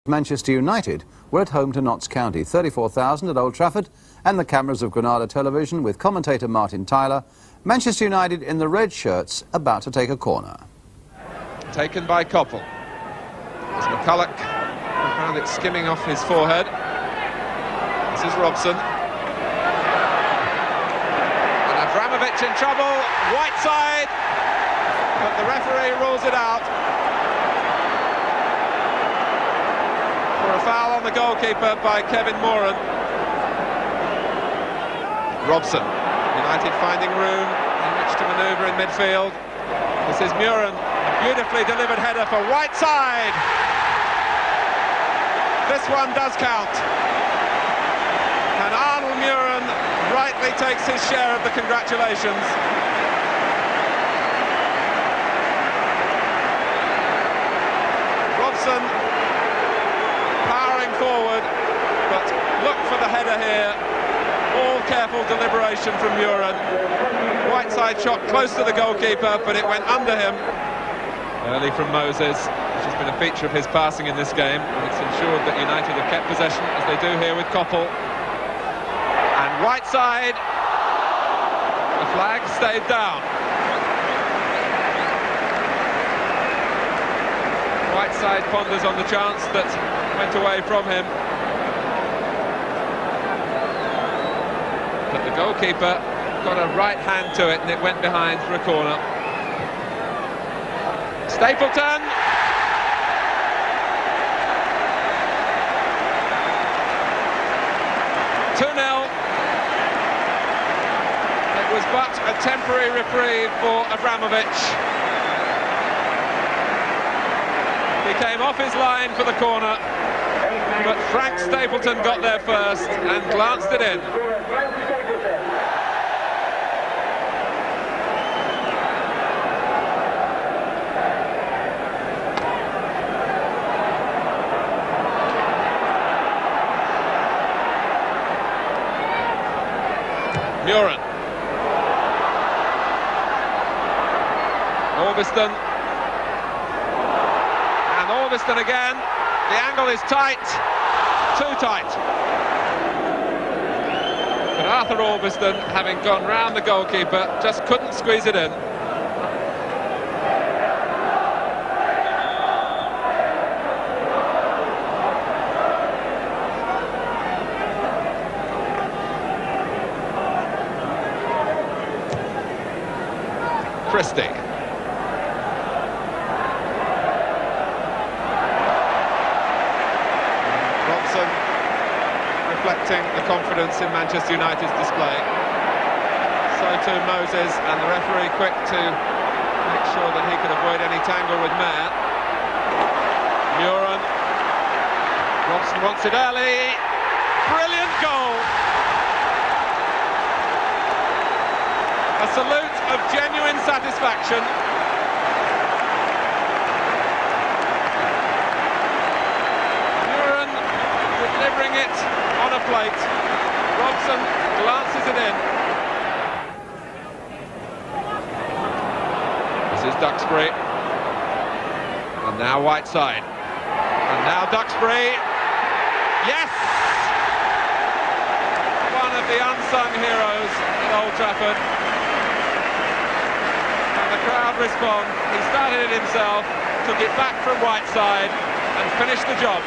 Manchester United were at home to Notts County, 34,000 at Old Trafford, and the cameras of Granada Television with commentator Martin Tyler. Manchester United in the red shirts about to take a corner.
Taken by Koppel. There's McCulloch, who found it skimming off his forehead. This is Robson. And Abramovich in trouble, right side, but the referee rules it out. For a foul on the goalkeeper by Kevin Moran. Robson, United finding room in which to manoeuvre in midfield. This is Muren, a beautifully delivered header for right side. This one does count. And Arnold Muren rightly takes his share of the congratulations. Robson powering forward, but look for the header here. All careful deliberation from Muren. Right side shot close to the goalkeeper, but it went under him. Early from Moses, which has been a feature of his passing in this game, and it's ensured that United have kept possession, as they do here with Koppel. And right side, the flag stayed down. Right side ponders on the chance that went away from him. But the goalkeeper got a right hand to it and it went behind for a corner. Stapleton! 2-0. It was but a temporary reprieve for Abramovich. He came off his line for the corner, but Frank Stapleton got there first and glanced it in. Muren. Orbiston. And Orbiston again. The angle is tight. Too tight. But Arthur Orbiston, having gone round the goalkeeper, just couldn't squeeze it in. Christie. Robson reflecting the confidence in Manchester United's display. So too Moses, and the referee quick to make sure that he could avoid any tangle with Mayer. Muren. Robson wants it early. Brilliant goal. A salute of genuine satisfaction. Muren delivering it on a plate. Robson glances it in. This is Duxbury. And now Whiteside. And now Duxbury. Yes! One of the unsung heroes at Old Trafford. The crowd respond. He started it himself, took it back from Whiteside and finished the job.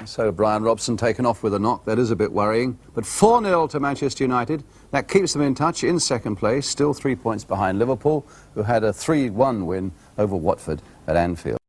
So Brian Robson taken off with a knock. That is a bit worrying. But 4-0 to Manchester United. That keeps them in touch in second place, still 3 points behind Liverpool, who had a 3-1 win over Watford at Anfield.